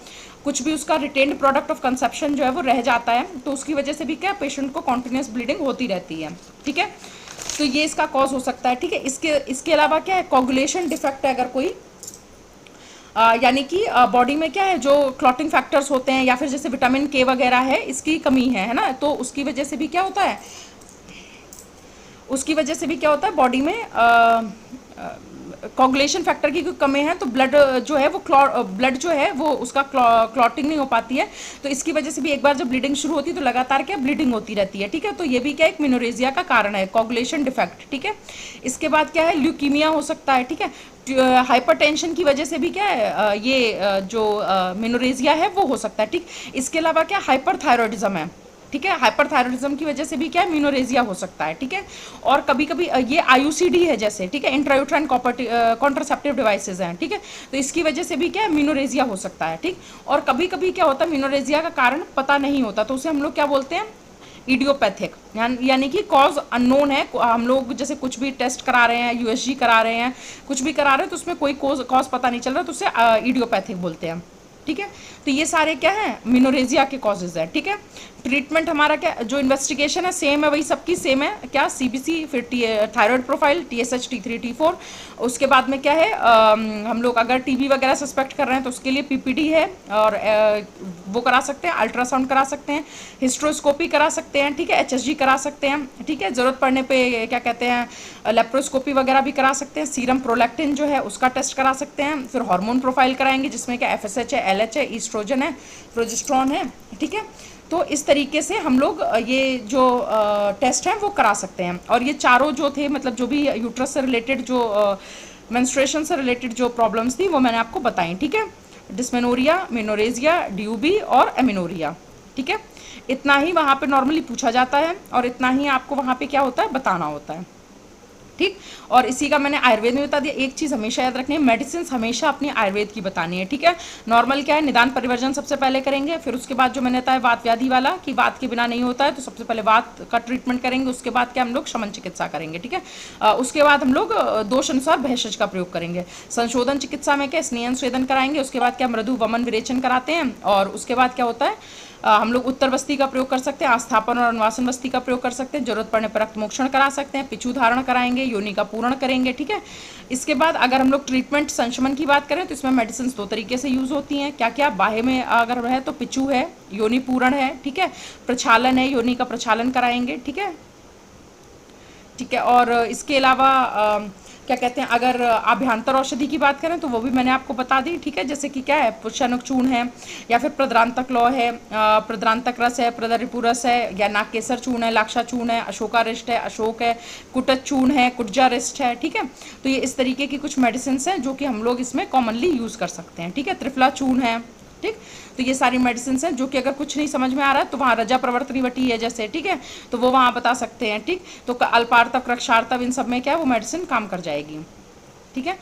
S1: कुछ भी उसका रिटेन्ड प्रोडक्ट ऑफ कंसेप्शन जो है वो रह जाता है, तो उसकी वजह से भी क्या पेशेंट को कॉन्टिन्यूस ब्लीडिंग होती रहती है, ठीक है। तो ये इसका कॉज हो सकता है, ठीक है। इसके अलावा क्या है, कोगुलेशन डिफेक्ट है अगर कोई, यानी कि बॉडी में क्या है, जो क्लॉटिंग फैक्टर्स होते हैं या फिर जैसे विटामिन K वगैरह है, इसकी कमी है ना, तो उसकी वजह से भी क्या होता है, बॉडी में कोगुलेशन फैक्टर की कोई कमी है, तो ब्लड जो है वो उसका क्लॉटिंग नहीं हो पाती है, तो इसकी वजह से भी एक बार जब ब्लीडिंग शुरू होती है तो लगातार क्या ब्लीडिंग होती रहती है, ठीक है। तो ये भी क्या एक मीनोरेजिया का कारण है, कोगुलेशन डिफेक्ट, ठीक है। इसके बाद क्या है, ल्यूकीमिया हो सकता है, ठीक है। हाइपरटेंशन की वजह से भी क्या है, ये जो मीनोरेजिया है वो हो सकता है, ठीक। इसके अलावा क्या हाइपरथायरॉयडिज्म है, ठीक है। हाइपरथायरॉइडिज्म की वजह से भी क्या है, मीनोरेजिया हो सकता है, ठीक है। और कभी कभी ये आईयूसीडी है जैसे, ठीक है, इंट्रायूट्राइन कॉन्ट्रासेप्टिव डिवाइसेज हैं, ठीक है, तो इसकी वजह से भी क्या है, मीनोरेजिया हो सकता है, ठीक। और कभी कभी क्या होता है, मीनोरेजिया का कारण पता नहीं होता, तो उसे हम लोग क्या बोलते हैं, इडियोपैथिक, यानी कि कॉज अननोन है। हम लोग जैसे कुछ भी टेस्ट करा रहे हैं, यूएसजी करा रहे हैं, कुछ भी करा रहे हैं, तो उसमें कोई कॉज पता नहीं चल रहा, तो उसे इडियोपैथिक बोलते हैं, ठीक है। तो ये सारे क्या है, मिनोरेजिया के कॉजेज है, ठीक है। ट्रीटमेंट हमारा क्या, जो इन्वेस्टिगेशन है सेम है, वही सबकी सेम है, क्या, सीबीसी, फिर thyroid profile, TSH, T3, T4। उसके बाद में क्या है, हम लोग अगर टीबी वगैरह सस्पेक्ट कर रहे हैं तो उसके लिए पीपीडी है, और वो करा सकते हैं, अल्ट्रासाउंड करा सकते हैं, हिस्ट्रोस्कोपी करा सकते हैं, ठीक है, एचएसजी करा सकते हैं, ठीक है। ज़रूरत पड़ने पे क्या कहते हैं, लेप्रोस्कोपी वगैरह भी करा सकते हैं, सीरम प्रोलैक्टिन जो है उसका टेस्ट करा सकते हैं, फिर हार्मोन प्रोफाइल कराएंगे जिसमें क्या एफएसएच है, एलएच है, ईस्ट्रोजन है, प्रोजेस्ट्रॉन है, ठीक है। तो इस तरीके से हम लोग ये जो टेस्ट हैं वो करा सकते हैं। और ये चारों जो थे, मतलब जो भी यूट्रस से रिलेटेड, जो मेंस्ट्रुएशन से रिलेटेड जो प्रॉब्लम्स थी वो मैंने आपको बताई, ठीक है। डिस्मेनोरिया, मेनोरेजिया, ड्यूबी और एमिनोरिया, ठीक है। इतना ही वहाँ पे नॉर्मली पूछा जाता है, और इतना ही आपको वहाँ पे क्या होता है, बताना होता है, ठीक। और इसी का मैंने आयुर्वेद में बता दिया। एक चीज़ हमेशा याद रखनी है, मेडिसिन हमेशा अपनी आयुर्वेद की बतानी है, ठीक है। नॉर्मल क्या है, निदान परिवर्जन सबसे पहले करेंगे, फिर उसके बाद जो मैंने बताया वात व्याधि वाला, कि वात के बिना नहीं होता है, तो सबसे पहले वात का ट्रीटमेंट करेंगे, उसके बाद क्या हम लोग शमन चिकित्सा करेंगे, ठीक है। उसके बाद हम लोग दोष अनुसार भेषज का प्रयोग करेंगे। संशोधन चिकित्सा में क्या, स्नेहन स्वेदन कराएंगे, उसके बाद क्या मृदु वमन विरेचन कराते हैं, और उसके बाद क्या होता है, हम लोग उत्तर बस्ती का प्रयोग कर सकते हैं, आस्थापन और अनुवासन बस्ती का प्रयोग कर सकते हैं, जरूरत पड़ने पर रक्त मोक्षण करा सकते हैं, पिचू धारण कराएंगे, योनि का पूर्ण करेंगे, ठीक है। इसके बाद अगर हम लोग ट्रीटमेंट संशमन की बात करें तो इसमें मेडिसिन दो तरीके से यूज होती हैं। क्या क्या, बाह्य में अगर है तो पिचू है, योनि पूर्ण है, ठीक है, प्रक्षालन है, योनि का प्रक्षालन कराएंगे, ठीक है, ठीक है। और इसके अलावा क्या कहते हैं, अगर आभ्यंतर औषधि की बात करें तो वो भी मैंने आपको बता दी, ठीक है। जैसे कि क्या है, पुष्यनुक चूर्ण है, या फिर प्रद्रांतक लौ है, प्रद्रांतक रस है, प्रदरिपु रस है, या नागकेसर चूर्ण है, लाक्षा चूर्ण है, अशोकारिष्ट है, अशोक है, कुटच चूर्ण है, कुटजारिष्ट है, ठीक है। तो ये इस तरीके की कुछ मेडिसिन हैं जो कि हम लोग इसमें कॉमनली यूज़ कर सकते हैं, ठीक है। त्रिफला चूर्ण है, ठीक। तो ये सारी मेडिसिन हैं जो कि अगर कुछ नहीं समझ में आ रहा है तो वहाँ रजा प्रवर्तनी वटी है जैसे, ठीक है, तो वो वहाँ बता सकते हैं, ठीक। तो अल्पार्तव, रक्षार्तव, इन सब में क्या है, वो मेडिसिन काम कर जाएगी, ठीक है।